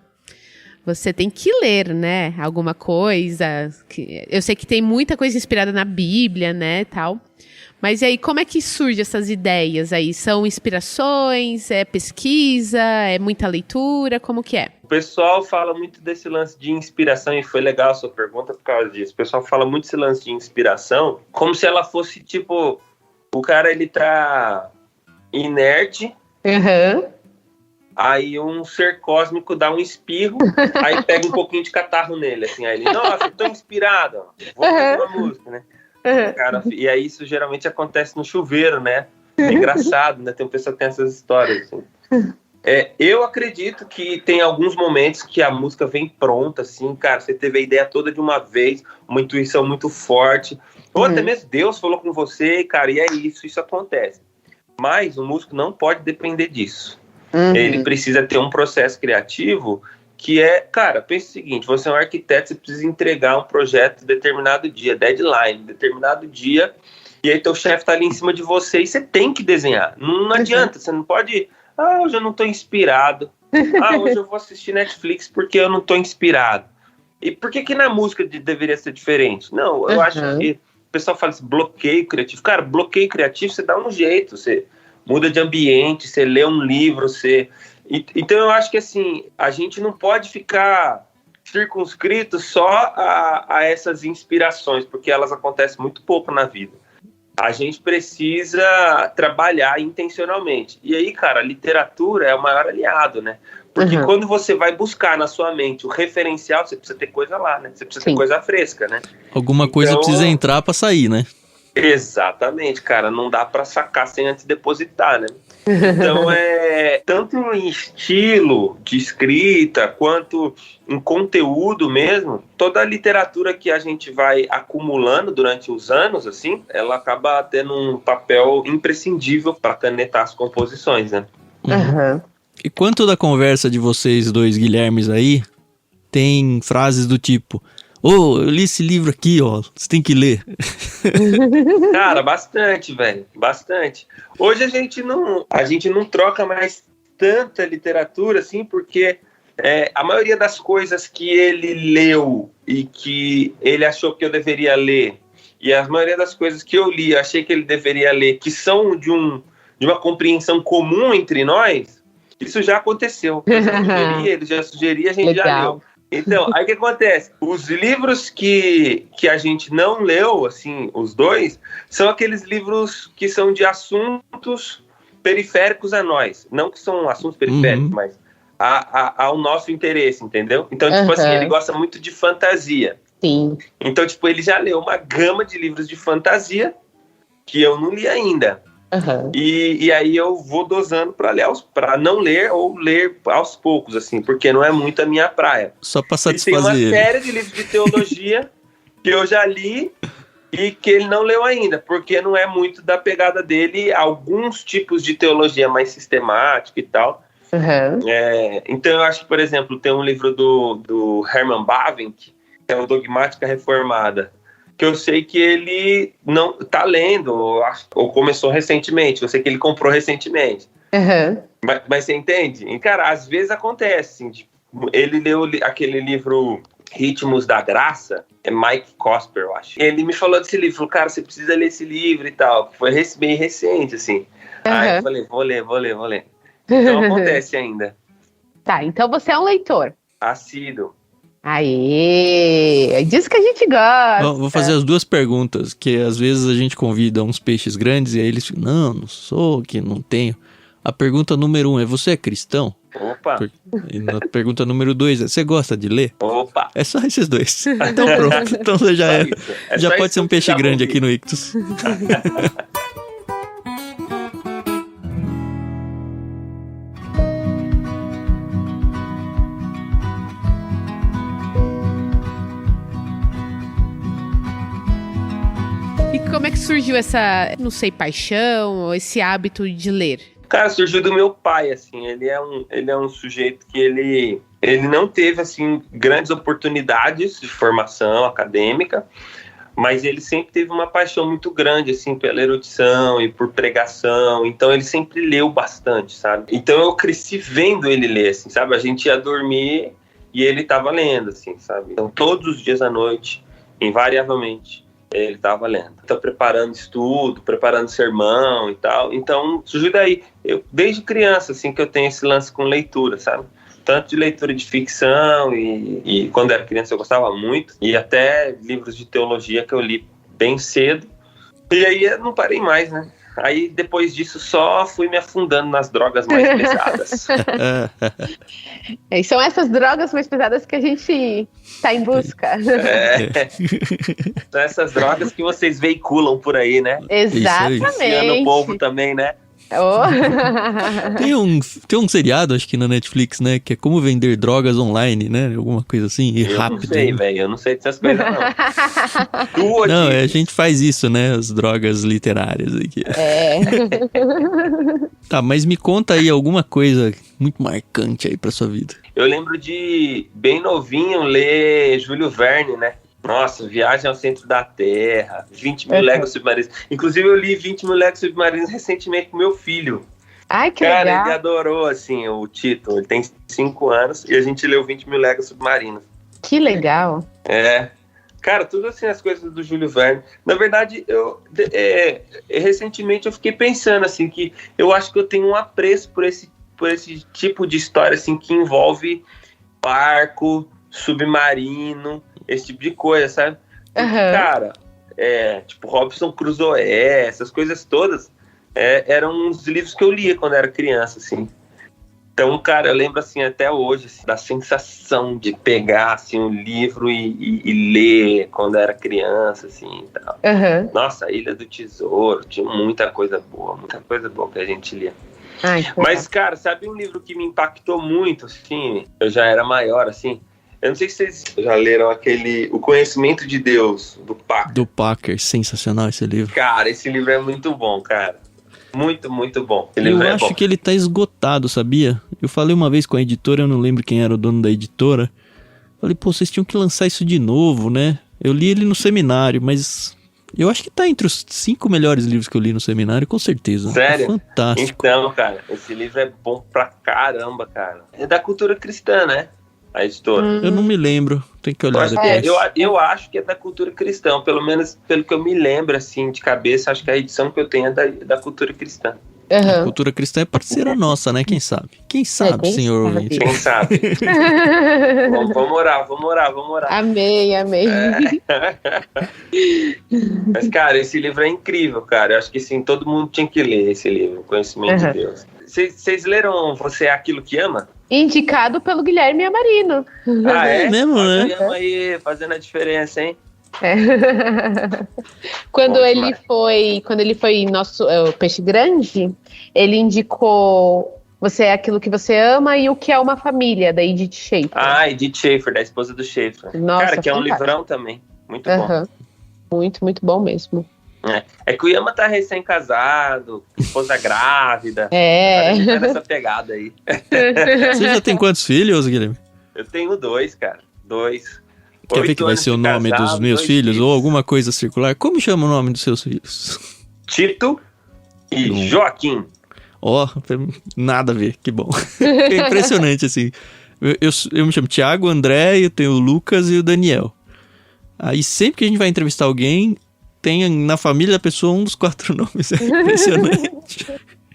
você tem que ler, né? Alguma coisa. Eu sei que tem muita coisa inspirada na Bíblia, né? Tal. Mas e aí, como é que surgem essas ideias aí? São inspirações? É pesquisa? É muita leitura? Como que é? O pessoal fala muito desse lance de inspiração, e foi legal a sua pergunta por causa disso. O pessoal fala muito desse lance de inspiração como se ela fosse, tipo... O cara, ele tá inerte, aí um ser cósmico dá um espirro, aí pega um pouquinho de catarro nele, assim, aí ele, nossa, tô inspirado, vou fazer uma música, né? Cara, e aí isso geralmente acontece no chuveiro, né? É engraçado, né? Tem uma pessoa que tem essas histórias, assim. Eu acredito que tem alguns momentos que a música vem pronta, assim, cara, você teve a ideia toda de uma vez, uma intuição muito forte, ou até mesmo Deus falou com você, cara, e é isso acontece. Mas o músico não pode depender disso. Ele precisa ter um processo criativo que cara, pense o seguinte, você é um arquiteto, você precisa entregar um projeto determinado dia, deadline, determinado dia, e aí teu chefe tá ali em cima de você e você tem que desenhar. Não adianta, você não pode... hoje eu não tô inspirado. Hoje eu vou assistir Netflix porque eu não tô inspirado. E por que na música deveria ser diferente? Não, eu acho que o pessoal fala assim, bloqueio criativo. Cara, bloqueio criativo, você dá um jeito, você muda de ambiente, você lê um livro, Então eu acho que assim, a gente não pode ficar circunscrito só a essas inspirações, porque elas acontecem muito pouco na vida. A gente precisa trabalhar intencionalmente. E aí, cara, a literatura é o maior aliado, né? Porque quando você vai buscar na sua mente o referencial, você precisa ter coisa lá, né? Você precisa ter coisa fresca, né? Alguma coisa precisa entrar pra sair, né? Exatamente, cara. Não dá pra sacar sem antes depositar, né? Então, tanto em estilo de escrita, quanto em conteúdo mesmo, toda a literatura que a gente vai acumulando durante os anos, assim, ela acaba tendo um papel imprescindível para canetar as composições, né? E quanto da conversa de vocês dois, Guilhermes, aí, tem frases do tipo... eu li esse livro aqui, ó, você tem que ler. Cara, bastante, velho, bastante. Hoje a gente não troca mais tanta literatura, assim, porque a maioria das coisas que ele leu e que ele achou que eu deveria ler, e a maioria das coisas que eu li, achei que ele deveria ler, que são de uma compreensão comum entre nós, isso já aconteceu. Ele já sugeria, a gente já leu. Então, aí o que acontece? Os livros que a gente não leu, assim, os dois, são aqueles livros que são de assuntos periféricos a nós. Não que são assuntos periféricos, mas ao nosso interesse, entendeu? Então, tipo assim, ele gosta muito de fantasia. Sim. Então, tipo, ele já leu uma gama de livros de fantasia que eu não li ainda. E aí eu vou dosando para não ler ou ler aos poucos, assim, porque não é muito a minha praia. Só pra E satisfazer tem uma ele. série de livros de teologia que eu já li e que ele não leu ainda, porque não é muito da pegada dele, alguns tipos de teologia mais sistemática e tal. Então eu acho que, por exemplo, tem um livro do Herman Bavinck, que é o Dogmática Reformada, que eu sei que ele não tá lendo, ou começou recentemente, eu sei que ele comprou recentemente. Mas você entende? E, cara, às vezes acontece, assim, ele leu aquele livro Ritmos da Graça, é Mike Cosper, eu acho. Ele me falou desse livro, falou, cara, você precisa ler esse livro e tal, que foi bem recente, assim. Aí eu falei, vou ler. Então acontece ainda. Tá, então você é um leitor. Assíduo. Aê! É disso que a gente gosta. Vou fazer as duas perguntas, que às vezes a gente convida uns peixes grandes e aí eles ficam, não sou, que não tenho. A pergunta número 1 é, você é cristão? Opa! E na pergunta número 2 é, você gosta de ler? Opa! É só esses dois. Então pronto, então você já pode ser um peixe grande aqui no Ictus. Como é que surgiu essa, não sei, paixão ou esse hábito de ler? Cara, surgiu do meu pai, assim, ele é um sujeito que ele não teve, assim, grandes oportunidades de formação acadêmica, mas ele sempre teve uma paixão muito grande, assim, pela erudição e por pregação, então ele sempre leu bastante, sabe? Então eu cresci vendo ele ler, assim, sabe? A gente ia dormir e ele tava lendo, assim, sabe? Então todos os dias à noite, invariavelmente, ele estava lendo. Tá preparando estudo, preparando sermão e tal. Então, surgiu daí. Eu, desde criança, assim, que eu tenho esse lance com leitura, sabe? Tanto de leitura de ficção e quando era criança eu gostava muito. E até livros de teologia que eu li bem cedo. E aí eu não parei mais, né? Aí, depois disso, só fui me afundando nas drogas mais pesadas. E são essas drogas mais pesadas que a gente tá em busca. São essas drogas que vocês veiculam por aí, né? Exatamente. Viciando o povo também, né? Tem um seriado, acho que na Netflix, né? Que é como vender drogas online, né? Alguma coisa assim, e rápido. Eu não sei, velho. Eu não sei dessas coisas, não. Não, a gente faz isso, né? As drogas literárias aqui. Tá, mas me conta aí alguma coisa muito marcante aí pra sua vida. Eu lembro de, bem novinho, ler Júlio Verne, né? Nossa, Viagem ao Centro da Terra, 20 mil léguas submarinas. Inclusive, eu li 20 mil léguas submarinas recentemente com meu filho. Ai, que legal. Cara, ele adorou, assim, o título. Ele tem 5 anos e a gente leu 20 mil léguas submarinas. Que legal. Cara, tudo assim, as coisas do Júlio Verne. Na verdade, recentemente eu fiquei pensando, assim, que eu acho que eu tenho um apreço por esse tipo de história, assim, que envolve barco, submarino, esse tipo de coisa, sabe? Porque, cara, tipo Robinson Crusoe, essas coisas todas eram uns livros que eu lia quando era criança, assim. Então, cara, eu lembro, assim, até hoje, assim, da sensação de pegar, assim, um livro e ler quando era criança, assim, e tal. Nossa, a Ilha do Tesouro, tinha muita coisa boa que a gente lia. Mas, cara, sabe um livro que me impactou muito, assim, eu já era maior, assim, eu não sei se vocês já leram O Conhecimento de Deus, do Packer. Do Packer, sensacional esse livro. Cara, esse livro é muito bom, cara. Muito, muito bom. Eu acho que ele tá esgotado, sabia? Eu falei uma vez com a editora, eu não lembro quem era o dono da editora. Falei, pô, vocês tinham que lançar isso de novo, né? Eu li ele no seminário, mas eu acho que tá entre os 5 melhores livros que eu li no seminário, com certeza. Sério? É fantástico. Então, cara, esse livro é bom pra caramba, cara. É da cultura cristã, né? A editora. Eu não me lembro, tem que olhar depois. Eu acho que é da cultura cristã, pelo menos pelo que eu me lembro, assim, de cabeça, acho que a edição que eu tenho é da cultura cristã. A cultura cristã é parceira nossa, né? Quem sabe? Quem sabe, senhor ouvinte? Quem sabe? Vamos orar. Amém. Mas, cara, esse livro é incrível, cara. Eu acho que, assim, todo mundo tinha que ler esse livro, O Conhecimento de Deus. Vocês leram Você é Aquilo que Ama? Indicado pelo Guilherme Amarino. Ah, é? mesmo, né? Estamos aí fazendo a diferença, hein? É. Quando Bom ele foi nosso Peixe Grande, ele indicou Você é Aquilo que Você Ama e O que é uma Família, da Edith Schaefer. Ah, Edith Schaefer, da esposa do Schaefer. Nossa, cara, que é um fantástico. livrão também. Muito bom. Aham. Muito, muito bom mesmo. É que o Yama tá recém-casado, esposa grávida. É. Cara, ele tá nessa pegada aí. Você já tem quantos filhos, Guilherme? Eu tenho 2, cara. 2. Quer ver que vai ser o nome dos meus filhos ou alguma coisa circular? Como chama o nome dos seus filhos? Tito e Joaquim. Ó, nada a ver, que bom. É impressionante, assim. Eu me chamo Thiago, André, eu tenho o Lucas e o Daniel. Aí sempre que a gente vai entrevistar alguém, tem na família da pessoa um dos 4 nomes. É impressionante.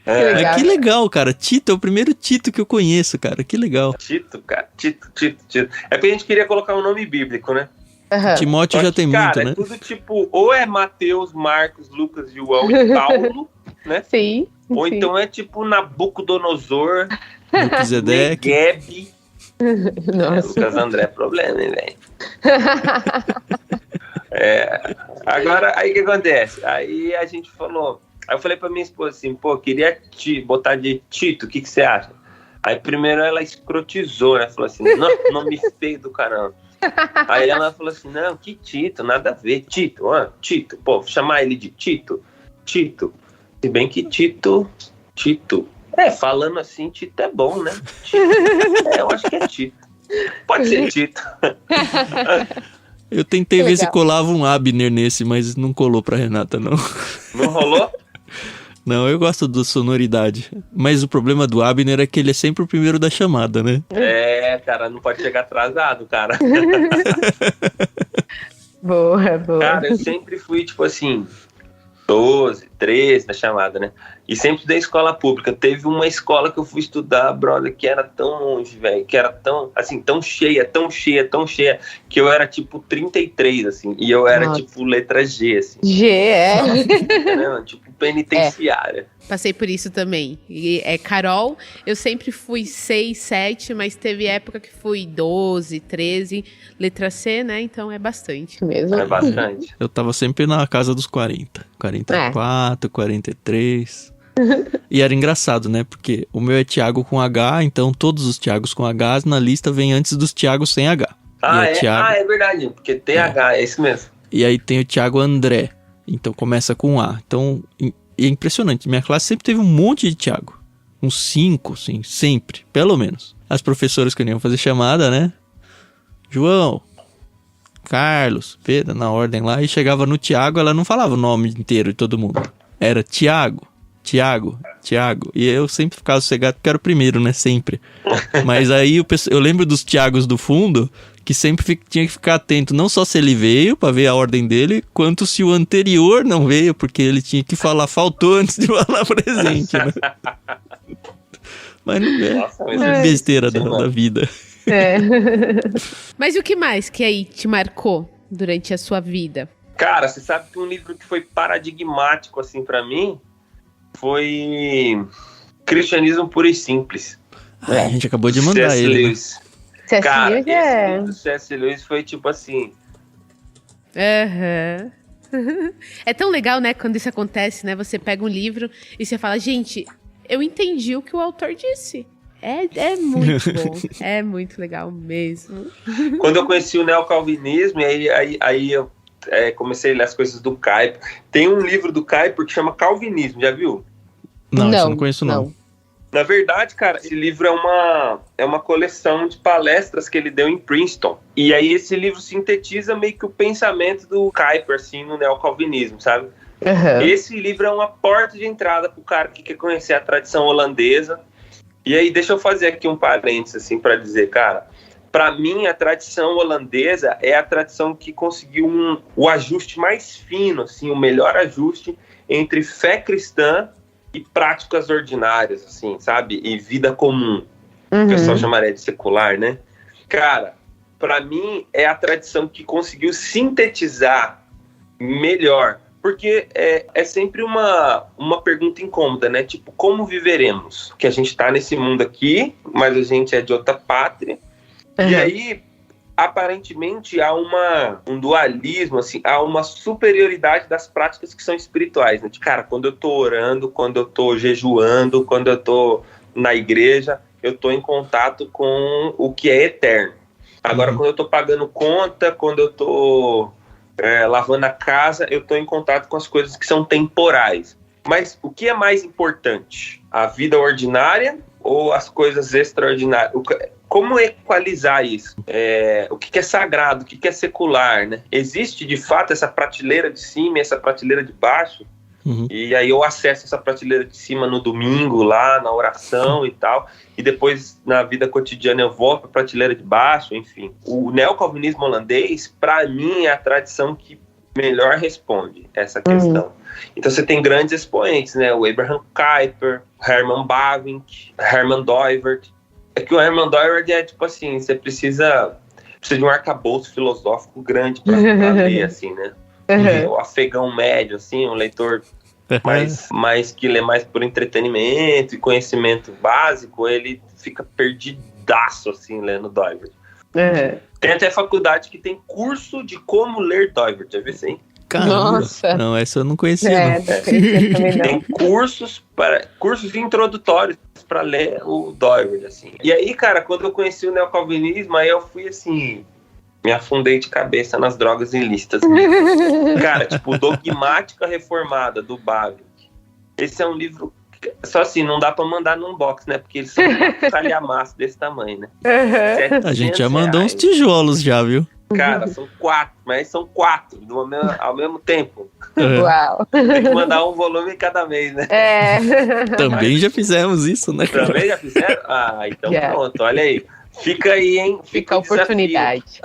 Legal. Que legal, cara. Tito é o primeiro Tito que eu conheço, cara. Que legal. Tito, cara. Tito. É porque a gente queria colocar um nome bíblico, né? Aham. Timóteo Só já que, tem cara, muito, né? é tudo tipo, ou é Mateus, Marcos, Lucas, João e Paulo, né? Sim. Ou sim. então é tipo Nabucodonosor, Melquisedeque. Negueb. Nossa. Lucas André é problema, hein, velho? Agora, aí o que acontece? Aí a gente falou... Aí eu falei pra minha esposa assim, pô, queria te botar de Tito, o que você acha? Aí primeiro ela escrotizou, né? Falou assim, não, nome feio do caramba. Aí ela falou assim, não, que Tito, nada a ver. Tito, Tito, pô, vou chamar ele de Tito. Se bem que Tito. Falando assim, Tito é bom, né? Eu acho que é Tito. Pode ser Tito. Eu tentei Que ver se legal. colava um Abner nesse, mas não colou pra Renata, não. Não rolou? Não, eu gosto da sonoridade. Mas o problema do Abner é que ele é sempre o primeiro da chamada, né? Cara, não pode chegar atrasado, cara. Boa. Cara, eu sempre fui, tipo assim, 12, 13 na chamada, né? E sempre da escola pública. Teve uma escola que eu fui estudar, brother, que era tão longe, velho, que era tão, assim, tão cheia, que eu era, tipo, 33, assim, e eu era, Nossa. tipo, letra G, assim, né? Tipo, penitenciária. Passei por isso também. E Carol, eu sempre fui 6, 7, mas teve época que fui 12, 13, letra C, né? Então é bastante mesmo. É bastante. Eu tava sempre na casa dos 40. 44, 43. E era engraçado, né? Porque o meu é Thiago com H, então todos os Thiagos com H na lista vem antes dos Thiagos sem H. Thiago... é verdade, porque TH, é isso mesmo. E aí tem o Thiago André, então começa com A. Então, é impressionante. Minha classe sempre teve um monte de Thiago. Uns 5, assim, sempre, pelo menos. As professoras que iam fazer chamada, né? João, Carlos, Pedro, na ordem lá. E chegava no Thiago, ela não falava o nome inteiro de todo mundo. Era Thiago. E eu sempre ficava sossegado porque era o primeiro, né? Sempre. Mas aí eu lembro dos Thiagos do fundo que sempre tinha que ficar atento, não só se ele veio pra ver a ordem dele, quanto se o anterior não veio, porque ele tinha que falar, faltou antes de falar presente, né? Mas não é uma besteira da vida. Mas e o que mais que aí te marcou durante a sua vida? Cara, você sabe que um livro que foi paradigmático, assim, pra mim, foi Cristianismo Puro e Simples. A gente acabou de mandar C.S. ele. Lewis. C.S. Cara, Lewis esse livro do C.S. Lewis foi tipo assim... É tão legal, né, quando isso acontece, né? Você pega um livro e você fala, gente, eu entendi o que o autor disse. É muito bom, é muito legal mesmo. Quando eu conheci o neocalvinismo, e aí eu comecei a ler as coisas do Kuyper. Tem um livro do Kuyper que chama Calvinismo, já viu? Não, isso eu não conheço não. Na verdade, cara, esse livro é uma coleção de palestras que ele deu em Princeton. E aí esse livro sintetiza meio que o pensamento do Kuyper, assim, no neocalvinismo, sabe? Esse livro é uma porta de entrada pro cara que quer conhecer a tradição holandesa. E aí, deixa eu fazer aqui um parênteses, assim, para dizer, cara, para mim, a tradição holandesa é a tradição que conseguiu o ajuste mais fino, assim, o melhor ajuste entre fé cristã e práticas ordinárias, assim, sabe? E vida comum. O pessoal chamaria de secular, né? Cara, para mim, é a tradição que conseguiu sintetizar melhor, porque é sempre uma pergunta incômoda, né? Tipo, como viveremos? Que a gente tá nesse mundo aqui, mas a gente é de outra pátria. Uhum. E aí, aparentemente, há um dualismo, assim, há uma superioridade das práticas que são espirituais, né? Cara, quando eu tô orando, quando eu tô jejuando, quando eu tô na igreja, eu tô em contato com o que é eterno. Agora, quando eu tô pagando conta, quando eu tô lavando a casa, eu tô em contato com as coisas que são temporais. Mas o que é mais importante? A vida ordinária ou as coisas extraordinárias? Como equalizar isso? O que é sagrado, o que é secular, né? Existe, de fato, essa prateleira de cima e essa prateleira de baixo? Uhum. E aí eu acesso essa prateleira de cima no domingo, lá na oração e tal, e depois na vida cotidiana eu volto para a prateleira de baixo, enfim. O neocalvinismo holandês, para mim, é a tradição que melhor responde essa questão. Então você tem grandes expoentes, né? O Abraham Kuyper, Herman Bavinck, Herman Doivert. É que o Herman Doivert é tipo assim, você precisa de um arcabouço filosófico grande para ler, assim, né? O afegão médio, assim, um leitor mais que lê mais por entretenimento e conhecimento básico, ele fica perdidaço, assim, lendo Doivert. Tem até faculdade que tem curso de como ler Doivert, já viu isso aí? Caramba. Nossa. Não, essa eu não conhecia, não. Também não. Tem cursos introdutórios para ler o Doivert, assim. E aí, cara, quando eu conheci o neocalvinismo, aí eu fui, assim, me afundei de cabeça nas drogas ilícitas. Cara, tipo, Dogmática Reformada, do Bavinck. Esse é um livro, só assim, não dá pra mandar num box, né? Porque eles são calhamaço desse tamanho, né? A gente já mandou uns tijolos já, viu? Cara, são 4, mas são 4 ao mesmo tempo. Uau. Tem que mandar um volume cada mês, né? Também já fizemos isso, né? Também já fizeram? Então pronto, olha aí. Fica aí, hein? Fica a oportunidade.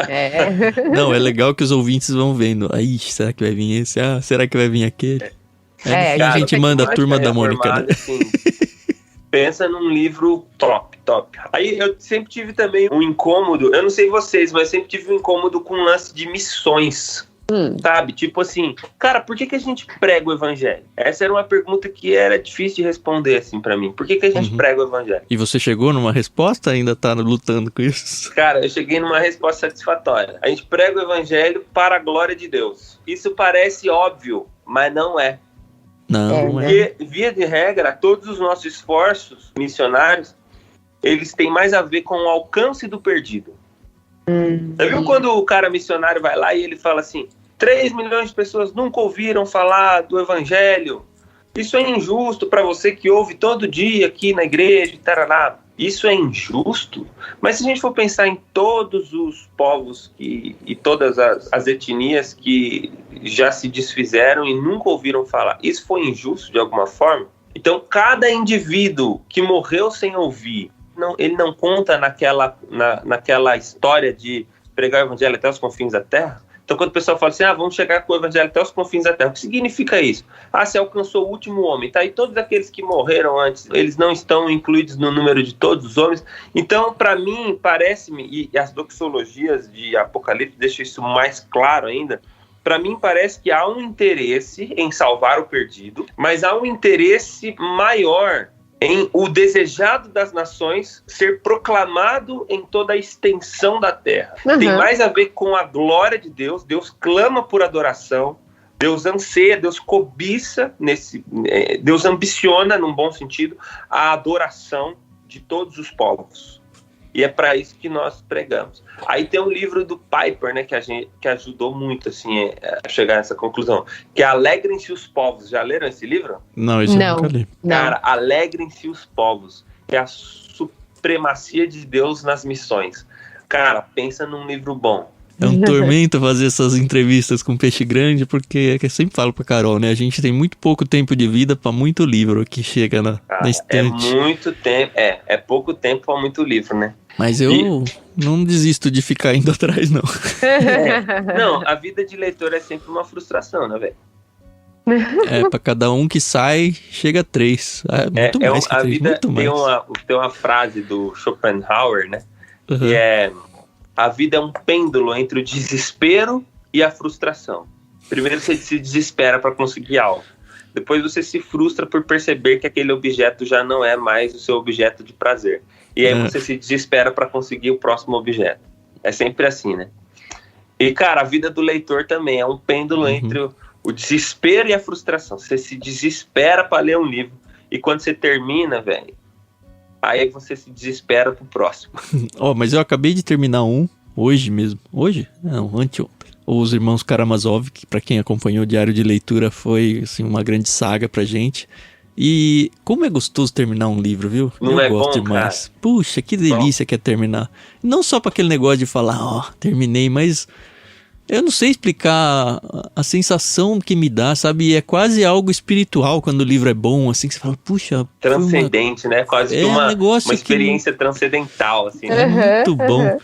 Não, é legal que os ouvintes vão vendo. Aí, será que vai vir esse? Ah, será que vai vir aquele? Cara, a gente manda a Turma da Mônica, né? Assim, pensa num livro top. Aí eu sempre tive também um incômodo, eu não sei vocês, mas sempre tive um incômodo com o lance de missões. Sabe? Tipo assim, cara, por que a gente prega o evangelho? Essa era uma pergunta que era difícil de responder, assim, pra mim. Por que a gente prega o evangelho? E você chegou numa resposta? Ainda tá lutando com isso? Cara, eu cheguei numa resposta satisfatória. A gente prega o evangelho para a glória de Deus. Isso parece óbvio, mas não é. Não é. Porque, via de regra, todos os nossos esforços missionários, eles têm mais a ver com o alcance do perdido. Você viu quando o cara missionário vai lá e ele fala assim, 3 milhões de pessoas nunca ouviram falar do evangelho. Isso é injusto para você que ouve todo dia aqui na igreja, tarará. Isso é injusto? Mas se a gente for pensar em todos os povos e todas as etnias que já se desfizeram e nunca ouviram falar, isso foi injusto de alguma forma? Então, cada indivíduo que morreu sem ouvir, ele não conta naquela história de pregar o evangelho até os confins da terra? Então, quando o pessoal fala assim, vamos chegar com o evangelho até os confins da terra, o que significa isso? Você alcançou o último homem, tá? E todos aqueles que morreram antes, eles não estão incluídos no número de todos os homens? Então, para mim, parece-me, e as doxologias de Apocalipse deixam isso mais claro ainda, para mim parece que há um interesse em salvar o perdido, mas há um interesse maior em o desejado das nações ser proclamado em toda a extensão da terra. Tem mais a ver com a glória de Deus. Deus clama por adoração, Deus anseia, Deus cobiça, Deus ambiciona, num bom sentido, a adoração de todos os povos. E é para isso que nós pregamos. Aí tem um livro do Piper, né, que ajudou muito assim, a chegar a essa conclusão, que é Alegrem-se os Povos. Já leram esse livro? Não, isso eu nunca li. Cara, Alegrem-se os Povos, que é a supremacia de Deus nas missões. Cara, pensa num livro bom. É um tormento fazer essas entrevistas com peixe grande, porque é que eu sempre falo pra Carol, né? A gente tem muito pouco tempo de vida pra muito livro que chega na estante. É muito tempo, é pouco tempo pra muito livro, né? Mas eu não desisto de ficar indo atrás, não. Não, a vida de leitor é sempre uma frustração, né, velho? Pra cada um que sai, chega a 3. Muito mais que 3, muito mais. Tem uma frase do Schopenhauer, né? Que é: a vida é um pêndulo entre o desespero e a frustração. Primeiro você se desespera para conseguir algo. Depois você se frustra por perceber que aquele objeto já não é mais o seu objeto de prazer. E aí você se desespera para conseguir o próximo objeto. É sempre assim, né? E, cara, a vida do leitor também é um pêndulo entre o desespero e a frustração. Você se desespera para ler um livro. E quando você termina, velho, aí você se desespera pro próximo. Mas eu acabei de terminar um, hoje mesmo. Hoje? Não, anteontem. Os Irmãos Karamazov, que pra quem acompanhou o Diário de Leitura foi assim, uma grande saga pra gente. E como é gostoso terminar um livro, viu? Não eu é gosto bom, demais. cara? Puxa, que delícia que é terminar. Não só pra aquele negócio de falar, terminei, mas eu não sei explicar a sensação que me dá, sabe? É quase algo espiritual quando o livro é bom, assim, que você fala, puxa... Transcendente, né? Quase que uma experiência transcendental, assim, né? Muito bom.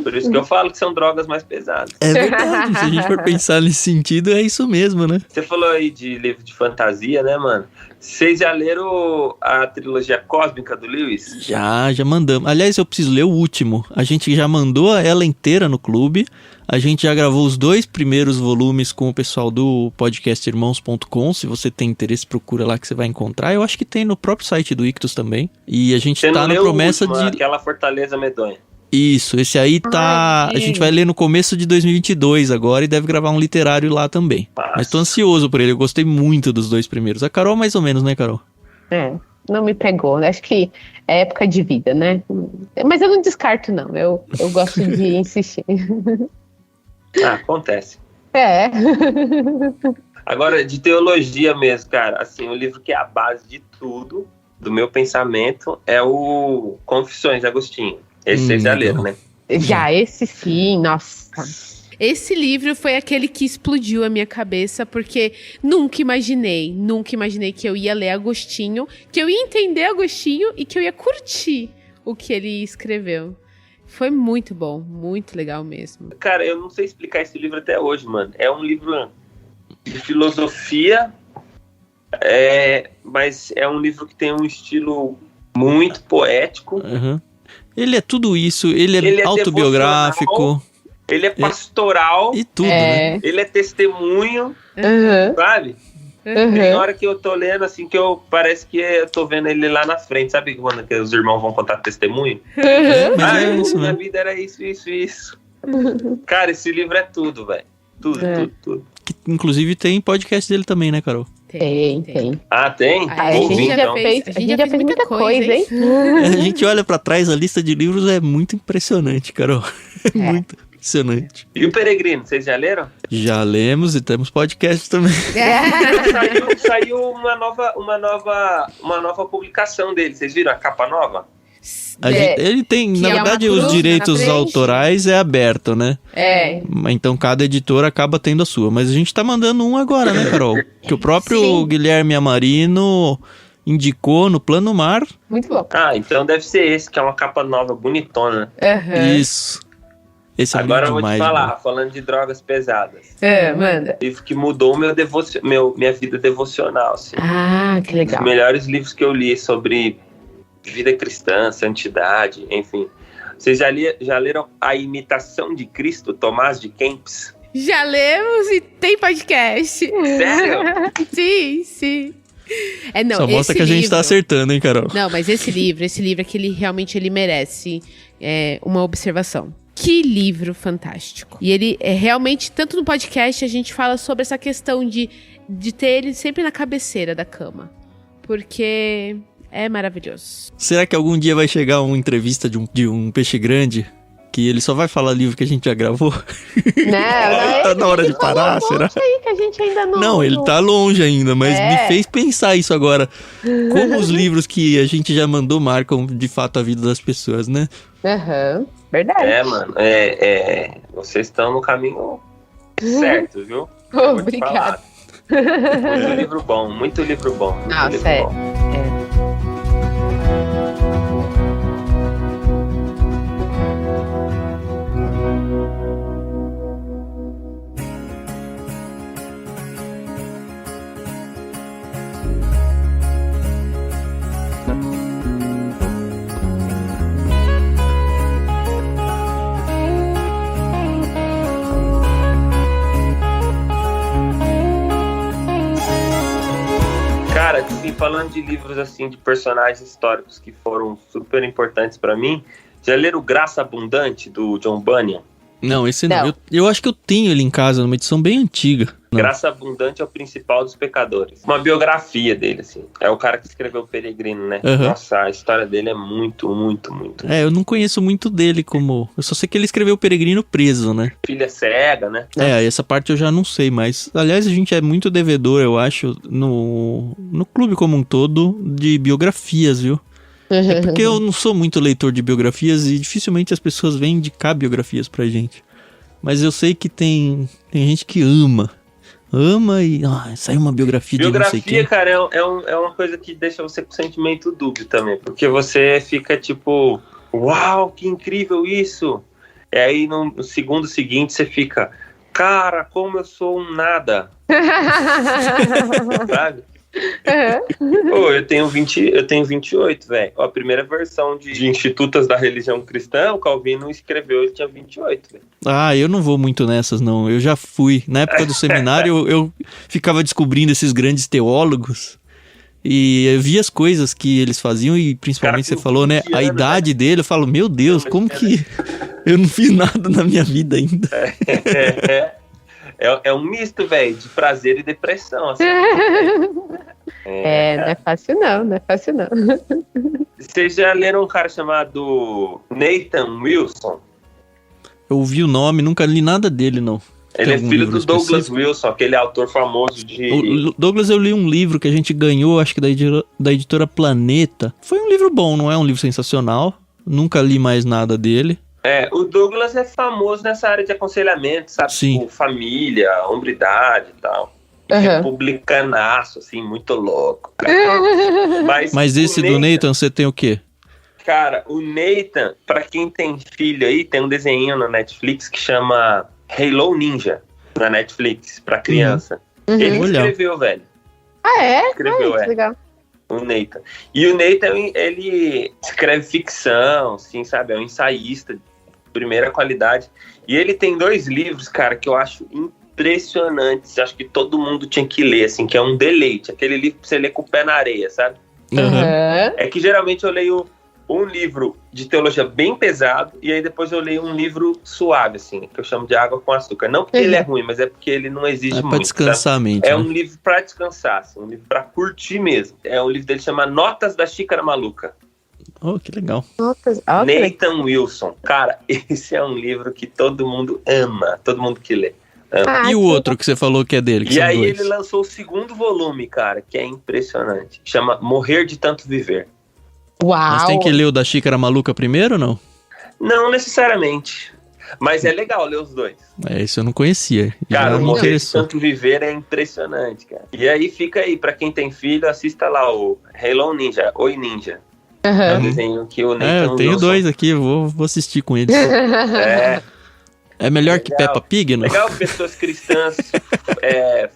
Por isso que eu falo que são drogas mais pesadas. É verdade, se a gente for pensar nesse sentido, é isso mesmo, né? Você falou aí de livro de fantasia, né, mano? Vocês já leram a trilogia cósmica do Lewis? Já mandamos. Aliás, eu preciso ler o último. A gente já mandou ela inteira no clube. A gente já gravou os 2 primeiros volumes com o pessoal do podcastirmãos.com. Se você tem interesse, procura lá que você vai encontrar. Eu acho que tem no próprio site do Ictus também. E a gente tá na promessa de... Aquela Fortaleza Medonha. Isso, esse aí tá... A gente vai ler no começo de 2022 agora e deve gravar um literário lá também. Nossa. Mas tô ansioso por ele, eu gostei muito dos 2 primeiros. A Carol mais ou menos, né, Carol? Não me pegou, acho que é época de vida, né? Mas eu não descarto, não, eu gosto de insistir. Acontece. É. Agora, de teologia mesmo, cara, assim, o livro que é a base de tudo, do meu pensamento, é o Confissões de Agostinho. Esse vocês já leram, né? Já, esse sim, nossa. Esse livro foi aquele que explodiu a minha cabeça, porque nunca imaginei que eu ia ler Agostinho, que eu ia entender Agostinho e que eu ia curtir o que ele escreveu. Foi muito bom, muito legal mesmo. Cara, eu não sei explicar esse livro até hoje, mano. É um livro de filosofia, mas é um livro que tem um estilo muito poético. Uhum. Ele é tudo isso, ele é autobiográfico. Ele é pastoral. E tudo, né? Ele é testemunho, sabe? Tem hora que eu tô lendo, assim, que parece que eu tô vendo ele lá na frente. Sabe quando que os irmãos vão contar testemunho? Mas é isso, minha né? vida era isso. Cara, esse livro é tudo, velho. Tudo. Que, inclusive tem podcast dele também, né, Carol? Tem. Ah, tem? A gente já fez muita coisa, hein? A gente olha pra trás, a lista de livros é muito impressionante, Carol. Muito impressionante. E o Peregrino, vocês já leram? Já lemos e temos podcast também. Saiu uma nova publicação dele. Vocês viram a capa nova? Ele tem, na verdade, cruz os direitos na autorais é aberto, né? Então cada editor acaba tendo a sua. Mas a gente tá mandando um agora, né, Carol? Que o próprio Guilherme Amarino indicou no Plano Mar. Muito bom. Então deve ser esse, que é uma capa nova, bonitona. Isso. Esse é agora eu vou demais, te falar, né? falando de drogas pesadas. Manda. Livro que mudou minha vida devocional. Assim. Que legal. Os melhores livros que eu li sobre vida cristã, santidade, enfim. Vocês já leram A Imitação de Cristo, Tomás de Kempis? Já lemos e tem podcast. Sério? Sim. Só mostra que a gente tá acertando, hein, Carol? Não, mas esse livro é que ele merece uma observação. Que livro fantástico. E ele realmente, tanto no podcast, a gente fala sobre essa questão de ter ele sempre na cabeceira da cama. Porque é maravilhoso. Será que algum dia vai chegar uma entrevista de um peixe grande que ele só vai falar livro que a gente já gravou? Não, tá na hora de parar, será? Aí que a gente ainda Não, ele tá longe ainda, mas me fez pensar isso agora. Como os livros que a gente já mandou marcam de fato a vida das pessoas, né? Verdade. Mano, vocês estão no caminho certo, viu? Obrigada. Muito livro bom, muito livro bom. Nossa, Cara, assim, falando de livros assim, de personagens históricos que foram super importantes pra mim, já leram Graça Abundante, do John Bunyan? Não, esse não. Não. Eu acho que eu tenho ele em casa, numa edição bem antiga. Não. Graça Abundante é o principal dos pecadores. Uma biografia dele, assim. É o cara que escreveu O Peregrino, né? Uhum. Nossa, a história dele é muito, muito, muito. Eu não conheço muito dele como... Eu só sei que ele escreveu O Peregrino preso, né? Filha cega, né? Essa parte eu já não sei, mas... Aliás, a gente é muito devedor, eu acho, no clube como um todo, de biografias, viu? É porque eu não sou muito leitor de biografias e dificilmente as pessoas vêm indicar biografias pra gente. Mas eu sei que tem gente que ama e saiu uma biografia de não sei quem. Biografia, cara, é uma coisa que deixa você com sentimento dúbio também, porque você fica tipo, uau, que incrível isso! E aí no segundo seguinte você fica, cara, como eu sou um nada. Sabe? Pô, eu tenho 28, velho. A primeira versão de Institutas da Religião Cristã, o Calvino escreveu, ele tinha 28, velho. Eu não vou muito nessas, não. Eu já fui. Na época do seminário, eu ficava descobrindo esses grandes teólogos e eu via as coisas que eles faziam e principalmente Cara, você falou, né? A idade dele, eu falo, meu Deus, como que eu não fiz nada na minha vida ainda? É um misto, velho, de prazer e depressão. Assim. Não é fácil não. Vocês já leram um cara chamado Nathan Wilson? Eu ouvi o nome, nunca li nada dele, não. Ele é filho do Douglas Wilson, aquele autor famoso de... O Douglas, eu li um livro que a gente ganhou, acho que da editora Planeta. Foi um livro bom, não é um livro sensacional. Nunca li mais nada dele. O Douglas é famoso nessa área de aconselhamento, sabe? Sim. Tipo, família, hombridade e tal. Republicanaço, assim, muito louco. Mas esse do Nathan, você tem o quê? Cara, o Nathan, pra quem tem filho aí, tem um desenho na Netflix que chama Halo Ninja, na Netflix, pra criança. Ele escreveu, velho. Escreveu, que legal. O Nathan. E o Nathan, ele escreve ficção, assim, sabe? É um ensaísta de primeira qualidade. E ele tem 2 livros, cara, que eu acho impressionantes. Acho que todo mundo tinha que ler, assim, que é um deleite. Aquele livro pra você ler com o pé na areia, sabe? É que geralmente eu leio um livro de teologia bem pesado e aí depois eu leio um livro suave, assim, que eu chamo de Água com Açúcar. Não porque ele é ruim, mas é porque ele não exige muito. É pra descansar a mente. É um livro pra descansar, assim, um livro pra curtir mesmo. É um livro dele que chama Notas da Xícara Maluca. Oh, que legal. Nathan Wilson. Cara, esse é um livro que todo mundo ama, todo mundo que lê. E o outro que você falou que é dele? Que e são aí 2. ele lançou o 2º volume, cara, que é impressionante. Chama Morrer de Tanto Viver. Uau! Mas tem que ler o da Xícara Maluca primeiro ou não? Não necessariamente. Mas é legal ler os 2. Isso eu não conhecia. Cara, Já o me Morrer de interessou. Tanto Viver é impressionante, cara. E aí fica aí, pra quem tem filho, assista lá o Halo Ninja, Oi Ninja. É um desenho que o Nathan Eu tenho Wilson... 2 aqui, vou assistir com eles. É melhor que Peppa Pig, não? Legal pessoas cristãs... É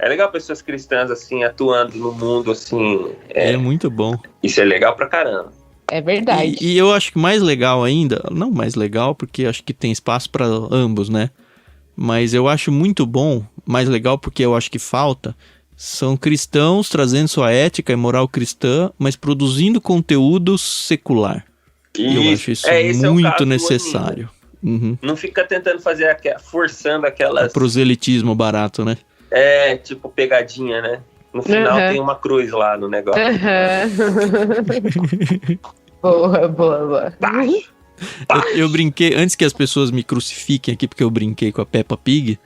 legal pessoas cristãs, assim, atuando no mundo, assim... É muito bom. Isso é legal pra caramba. É verdade. E eu acho que mais legal ainda... Não mais legal, porque acho que tem espaço pra ambos, né? Mas eu acho muito bom, mais legal porque eu acho que falta... São cristãos trazendo sua ética e moral cristã, mas produzindo conteúdo secular. Eu acho isso muito necessário. Não fica tentando fazer, forçando aquelas... Proselitismo barato, né? Tipo pegadinha, né? No final tem uma cruz lá no negócio. Boa. Eu brinquei, antes que as pessoas me crucifiquem aqui, porque eu brinquei com a Peppa Pig,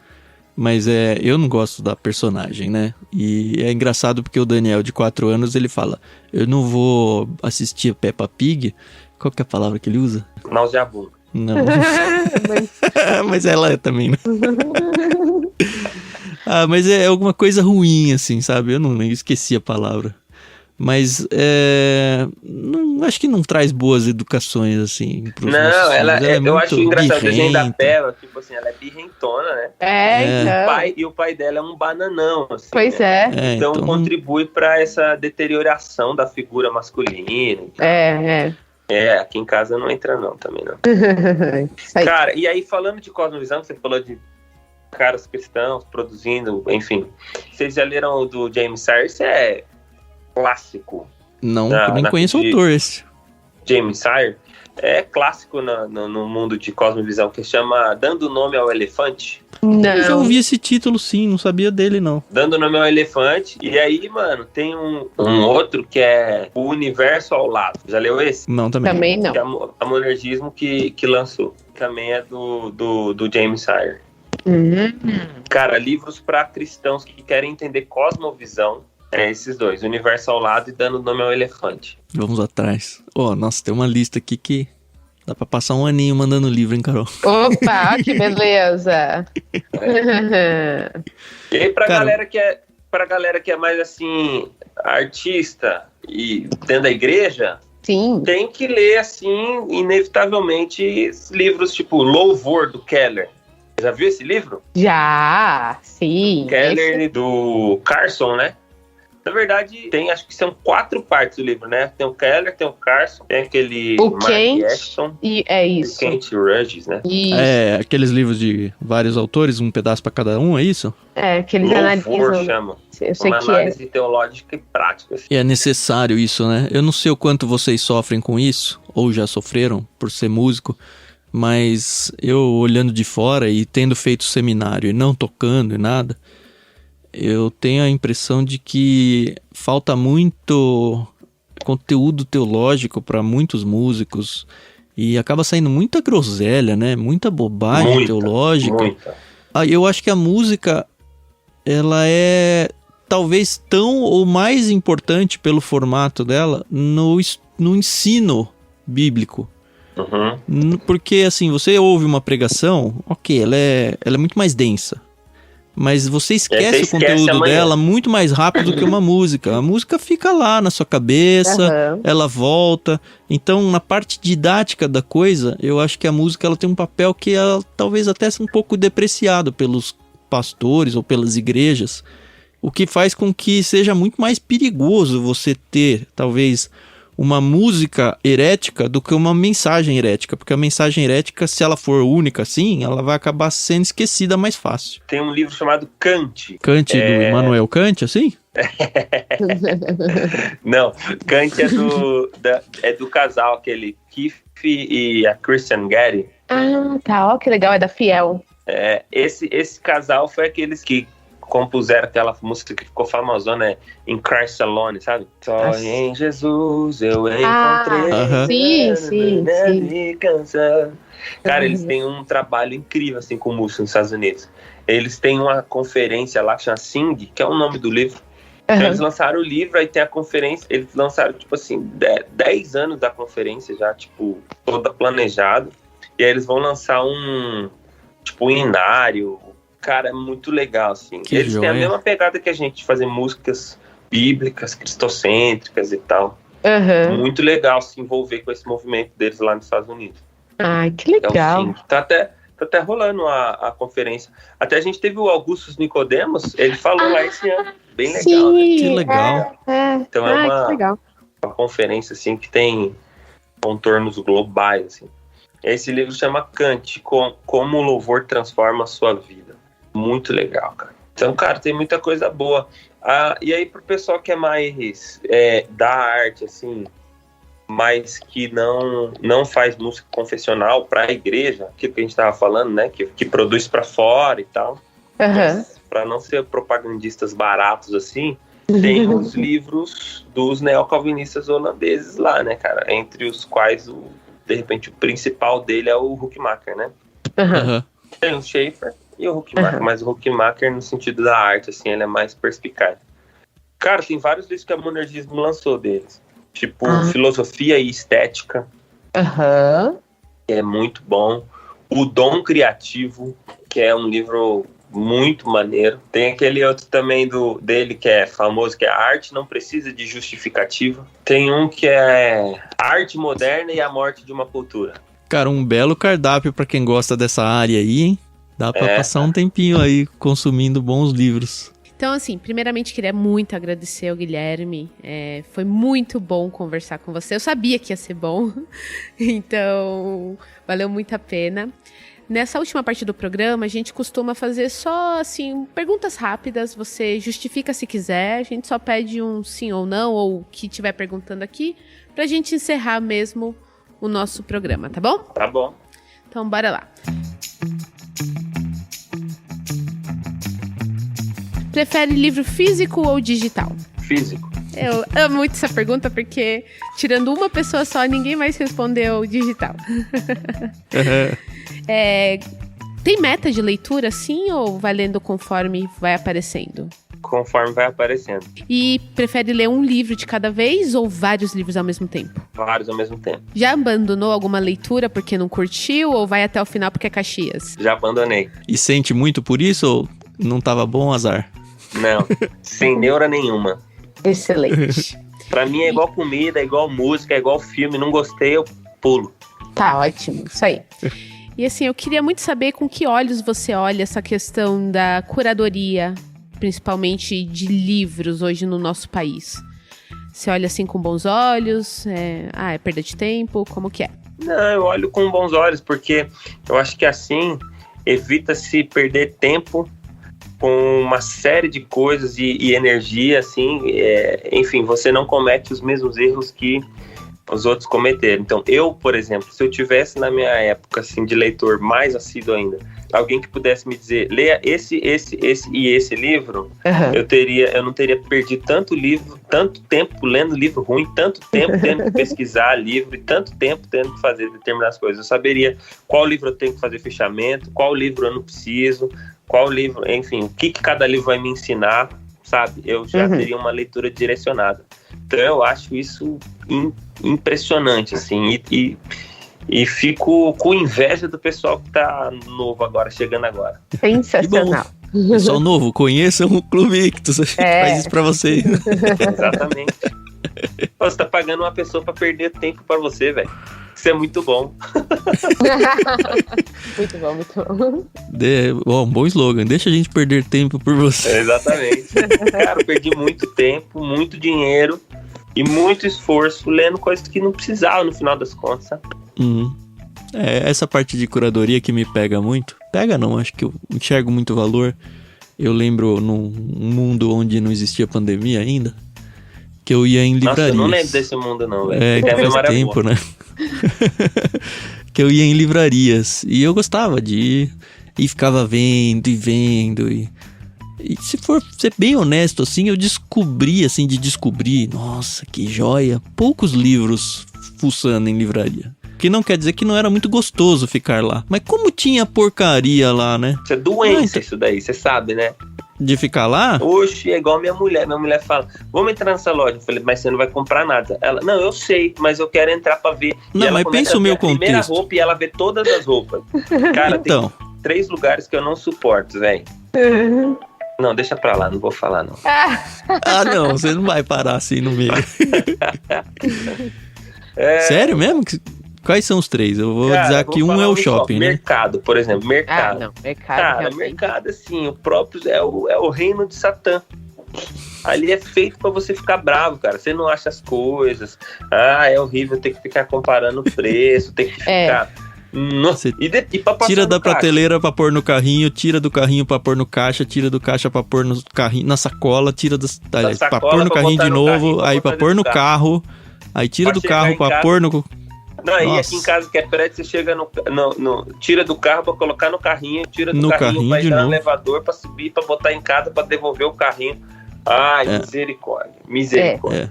mas eu não gosto da personagem, né? E é engraçado porque o Daniel, de 4 anos, ele fala, eu não vou assistir a Peppa Pig. Qual que é a palavra que ele usa? Nauseabundo. Não. Mas ela é também, né? Mas é alguma coisa ruim, assim, sabe? Eu esqueci a palavra. Mas acho que não traz boas educações, assim, pros nossos filhos. Eu acho engraçado o desenho da birrenta. Peppa, tipo assim, ela é birrentona, né? Então. E o pai dela é um bananão, assim. Pois né? é. Então contribui pra essa deterioração da figura masculina. Aqui em casa não entra não, também não. Cara, e aí falando de cosmovisão, você falou de caras cristãos produzindo, enfim. Vocês já leram o do James Sayers? clássico. Não, nem conheço o autor esse. James Sire. É clássico no mundo de cosmovisão, que chama Dando Nome ao Elefante. Eu já ouvi esse título, sim, não sabia dele, não. Dando Nome ao Elefante. E aí, mano, tem um outro que é O Universo ao Lado. Já leu esse? Não, também. Também não. Que é a Monergismo que lançou. Também é do James Sire. Cara, livros para cristãos que querem entender cosmovisão. É esses dois, Universo ao Lado e Dando Nome ao Elefante. Vamos atrás. Nossa, tem uma lista aqui que dá pra passar um aninho mandando livro, hein, Carol? Opa, que beleza! E aí pra galera que é mais assim, artista e dentro da igreja, Sim. tem que ler assim, inevitavelmente, livros tipo Louvor, do Keller. Já viu esse livro? Já, sim. Keller do Carson, né? Na verdade, acho que são 4 partes do livro, né? Tem o Keller, tem o Carson, tem aquele o Mark Kent, Ashton, e é isso. o Kent Rudges, né? Isso. É, aqueles livros de vários autores, um pedaço pra cada um, é isso? É, que eles Louvor analisam. chama. Eu sei Uma que análise teológica e prática. Assim. E é necessário isso, né? Eu não sei o quanto vocês sofrem com isso, ou já sofreram por ser músico, mas eu olhando de fora e tendo feito seminário e não tocando e nada, eu tenho a impressão de que falta muito conteúdo teológico para muitos músicos e acaba saindo muita groselha, né? Muita bobagem teológica. Muita. Eu acho que a música, ela é talvez tão ou mais importante pelo formato dela no ensino bíblico. Uhum. Porque assim, você ouve uma pregação, ok, ela é muito mais densa. Mas você esquece o conteúdo dela muito mais rápido que uma música. A música fica lá na sua cabeça, ela volta. Então, na parte didática da coisa, eu acho que a música ela tem um papel que ela, talvez até seja um pouco depreciado pelos pastores ou pelas igrejas. O que faz com que seja muito mais perigoso você ter, talvez, uma música herética do que uma mensagem herética, porque a mensagem herética, se ela for única assim, ela vai acabar sendo esquecida mais fácil. Tem um livro chamado Kant. Kant do Immanuel Kant, assim? Não, Kant é do casal, aquele Keith e a Christian Getty. Ah, tá, ó que legal, é da Fiel. Esse casal foi aqueles que compuseram aquela música que ficou famosona, né? In Christ Alone, sabe? Só em Jesus eu encontrei. Sim. Cara, eles têm um trabalho incrível assim com música nos Estados Unidos. Eles têm uma conferência lá que chama Sing, que é o nome do livro. Então, eles lançaram o livro, aí tem a conferência. Eles lançaram, tipo assim, 10 anos da conferência já, tipo, toda planejada. E aí eles vão lançar um inário. Cara, é muito legal, assim. Que eles joia. têm a mesma pegada que a gente, fazer músicas bíblicas, cristocêntricas e tal. Muito legal se envolver com esse movimento deles lá nos Estados Unidos. Ai, que legal. Então, tá até rolando a conferência. Até a gente teve o Augustus Nicodemos, ele falou lá esse ano. Bem legal, sim, né? Que legal. Então que legal. Uma conferência, assim, que tem contornos globais, assim. Esse livro chama Kant, Como o Louvor Transforma a Sua Vida. Muito legal, cara. Então, cara, tem muita coisa boa. E aí, pro pessoal que é mais da arte, assim, mas que não faz música confessional para a igreja, aquilo que a gente tava falando, né? Que produz para fora e tal. Para não ser propagandistas baratos, assim, tem os livros dos neocalvinistas holandeses lá, né, cara? Entre os quais, de repente, o principal dele é o Huckmacher, né? Tem o Schaeffer e o Huckmacher, mas o Huckmacher, no sentido da arte, assim, ele é mais perspicaz. Cara, tem vários livros que a Monergismo lançou deles. Tipo, Filosofia e Estética. Que é muito bom. O Dom Criativo, que é um livro muito maneiro. Tem aquele outro também dele que é famoso, que é A Arte Não Precisa de Justificativa. Tem um que é Arte Moderna e a Morte de uma Cultura. Cara, um belo cardápio pra quem gosta dessa área aí, hein? Dá pra passar um tempinho aí consumindo bons livros. Então, assim, primeiramente queria muito agradecer ao Guilherme. Foi muito bom conversar com você. Eu sabia que ia ser bom, então valeu muito a pena. Nessa última parte do programa, a gente costuma fazer só, assim, perguntas rápidas. Você justifica se quiser. A gente só pede um sim ou não, ou o que estiver perguntando aqui, pra gente encerrar mesmo o nosso programa, tá bom? Tá bom. Então, bora lá. Prefere livro físico ou digital? Físico. Eu amo muito essa pergunta, porque tirando uma pessoa só, ninguém mais respondeu digital. Tem meta de leitura, sim, ou vai lendo conforme vai aparecendo? Conforme vai aparecendo. E prefere ler um livro de cada vez ou vários livros ao mesmo tempo? Vários ao mesmo tempo. Já abandonou alguma leitura porque não curtiu ou vai até o final porque é Caxias? Já abandonei. E sente muito por isso ou não tava bom, azar? Não, sem neura nenhuma. Excelente. Pra mim é igual comida, é igual música, é igual filme. Não gostei, eu pulo. Tá ótimo, isso aí. E assim, eu queria muito saber com que olhos você olha essa questão da curadoria, principalmente de livros hoje no nosso país. Você olha assim com bons olhos? É perda de tempo? Como que é? Não, eu olho com bons olhos, porque eu acho que assim evita-se perder tempo com uma série de coisas e energia, assim, enfim, você não comete os mesmos erros que os outros cometeram. Então, eu, por exemplo, se eu tivesse na minha época, assim, de leitor mais assíduo ainda, alguém que pudesse me dizer, leia esse e esse livro, eu não teria perdido tanto tempo lendo livro ruim, tanto tempo tendo que pesquisar livro e tanto tempo tendo que fazer determinadas coisas. Eu saberia qual livro eu tenho que fazer fechamento, qual livro eu não preciso, qual livro, enfim, o que cada livro vai me ensinar, sabe? Eu já teria uma leitura direcionada. Então eu acho isso impressionante, assim, e fico com inveja do pessoal que tá novo agora, chegando agora. Sensacional. Pessoal novo, conheçam o Clube Ictus, a gente faz isso pra você. Exatamente. Você tá pagando uma pessoa pra perder tempo pra você, velho. Isso é muito bom. Muito bom, muito bom. Um bom slogan, deixa a gente perder tempo por você. Exatamente. Cara, eu perdi muito tempo, muito dinheiro e muito esforço lendo coisas que não precisava no final das contas, sabe? Essa parte de curadoria que me pega muito. Pega não, acho que eu enxergo muito valor. Eu lembro num mundo onde não existia pandemia ainda, que eu ia em livrarias. Nossa, eu não lembro desse mundo não, velho. Faz tempo, né? Que eu ia em livrarias e eu gostava de ir e ficava vendo e vendo e se for ser bem honesto assim, eu descobri, nossa, que joia, poucos livros fuçando em livraria. Que não quer dizer que não era muito gostoso ficar lá, mas como tinha porcaria lá, né? Isso é doença, isso daí, você sabe, né? De ficar lá? Oxe, é igual minha mulher fala, vamos entrar nessa loja. Eu falei, mas você não vai comprar nada. Ela, não, eu sei, mas eu quero entrar pra ver. Não, mas pensa o meu contexto. Primeira roupa e ela vê todas as roupas. Cara, então. Tem 3 lugares que eu não suporto, velho. Não, deixa pra lá, não vou falar não. Não, você não vai parar assim no meio. Sério mesmo? Quais são os 3? Eu vou dizer aqui, um é o shopping, né? Mercado, por exemplo, mercado. Não, mercado. Cara, realmente. mercado, assim, o próprio é o reino de Satã. Ali é feito pra você ficar bravo, cara. Você não acha as coisas. É horrível ter que ficar comparando o preço, ter que ficar... Nossa, e pra passar tira da caixa. prateleira pra pôr no carrinho, tira do carrinho pra pôr no caixa, tira do caixa pra pôr no carrinho, na sacola, tira pra pôr no carrinho de novo, aí pra pôr no carro, aí tira do carro pra pôr no... Não, aí aqui em casa que é prédio, você chega tira do carro pra colocar no carrinho, tira do carrinho, vai dar no elevador pra subir, pra botar em casa, pra devolver o carrinho. Ai, misericórdia.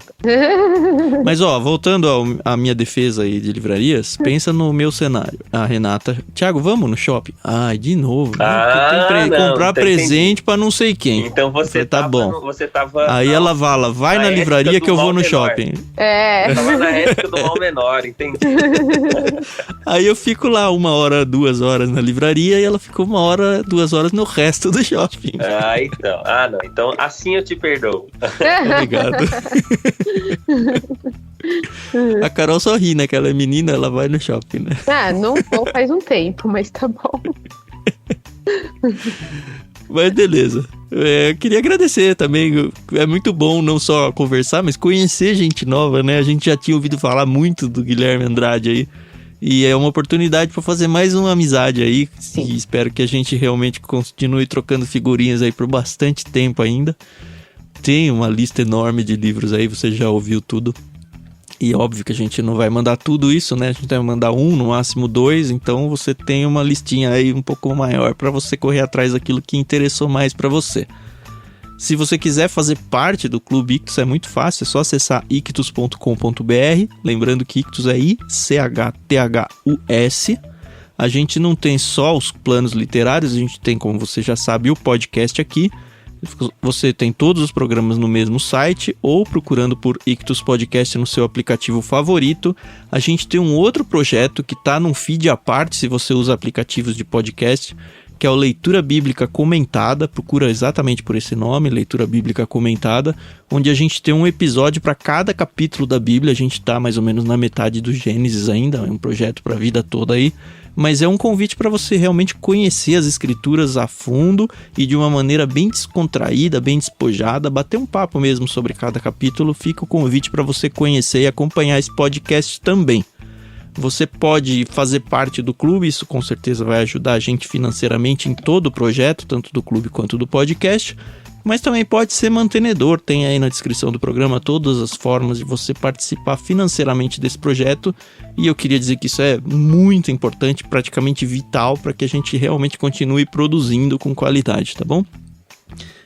Mas voltando à minha defesa aí de livrarias, pensa no meu cenário. A Renata, Thiago, vamos no shopping? Ai, de novo, né? Comprar presente pra não sei quem. Então você tá bom. Aí não, ela fala, vai na livraria que eu vou no shopping. Eu tava na época do mal menor, entendi. Aí eu fico lá 1 hora, 2 horas na livraria e ela ficou 1 hora, 2 horas no resto do shopping. Não. Então assim eu te perdoo. Obrigado. A Carol só ri, né? Que ela é menina, ela vai no shopping, né? Não vou faz um tempo, mas tá bom. Mas beleza. Eu queria agradecer também. É muito bom não só conversar, mas conhecer gente nova, né? A gente já tinha ouvido falar muito do Guilherme Andrade aí. E é uma oportunidade para fazer mais uma amizade aí. Sim. E espero que a gente realmente continue trocando figurinhas aí por bastante tempo ainda. Tem uma lista enorme de livros aí, você já ouviu tudo. E óbvio que a gente não vai mandar tudo isso, né? A gente vai mandar 1, no máximo 2. Então você tem uma listinha aí um pouco maior para você correr atrás daquilo que interessou mais para você. Se você quiser fazer parte do Clube Ictus, é muito fácil, é só acessar ictus.com.br. Lembrando que Ictus é I-C-H-T-H-U-S. A gente não tem só os planos literários, a gente tem, como você já sabe, o podcast aqui. Você tem todos os programas no mesmo site ou procurando por Ictus Podcast no seu aplicativo favorito. A gente tem um outro projeto que está num feed à parte, se você usa aplicativos de podcast, que é o Leitura Bíblica Comentada. Procura exatamente por esse nome, Leitura Bíblica Comentada, onde a gente tem um episódio para cada capítulo da Bíblia. A gente está mais ou menos na metade do Gênesis ainda, é um projeto para a vida toda aí, mas é um convite para você realmente conhecer as escrituras a fundo e de uma maneira bem descontraída, bem despojada, bater um papo mesmo sobre cada capítulo. Fica o convite para você conhecer e acompanhar esse podcast também. Você pode fazer parte do clube, isso com certeza vai ajudar a gente financeiramente em todo o projeto, tanto do clube quanto do podcast, mas também pode ser mantenedor. Tem aí na descrição do programa todas as formas de você participar financeiramente desse projeto, e eu queria dizer que isso é muito importante, praticamente vital, para que a gente realmente continue produzindo com qualidade, tá bom?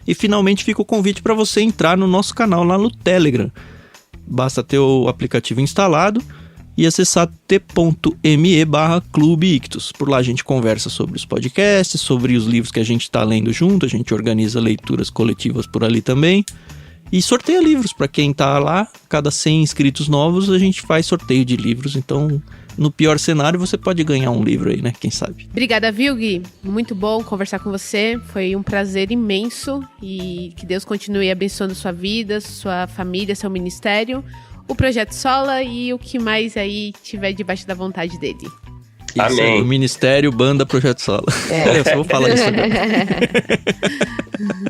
E finalmente fica o convite para você entrar no nosso canal lá no Telegram. Basta ter o aplicativo instalado e acessar t.me/Clube Ictus. Por lá a gente conversa sobre os podcasts, sobre os livros que a gente está lendo junto, a gente organiza leituras coletivas por ali também. E sorteia livros para quem está lá. Cada 100 inscritos novos a gente faz sorteio de livros. Então, no pior cenário, você pode ganhar um livro aí, né? Quem sabe? Obrigada, Gui? Muito bom conversar com você. Foi um prazer imenso. E que Deus continue abençoando sua vida, sua família, seu ministério, o Projeto Sola e o que mais aí tiver debaixo da vontade dele. Isso, amém. O Ministério, Banda, Projeto Sola. Eu só vou falar isso agora.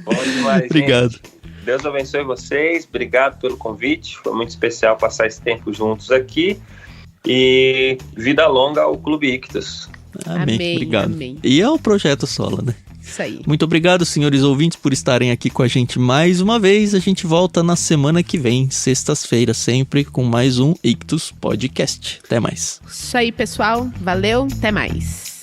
Bom demais, Obrigado. gente. Deus abençoe vocês. Obrigado pelo convite. Foi muito especial passar esse tempo juntos aqui. E vida longa ao Clube Ictus. Amém. Obrigado. Amém. E ao Projeto Sola, né? Isso aí. Muito obrigado, senhores ouvintes, por estarem aqui com a gente mais uma vez. A gente volta na semana que vem, sextas-feiras, sempre com mais um Ictus Podcast. Até mais. Isso aí, pessoal. Valeu. Até mais.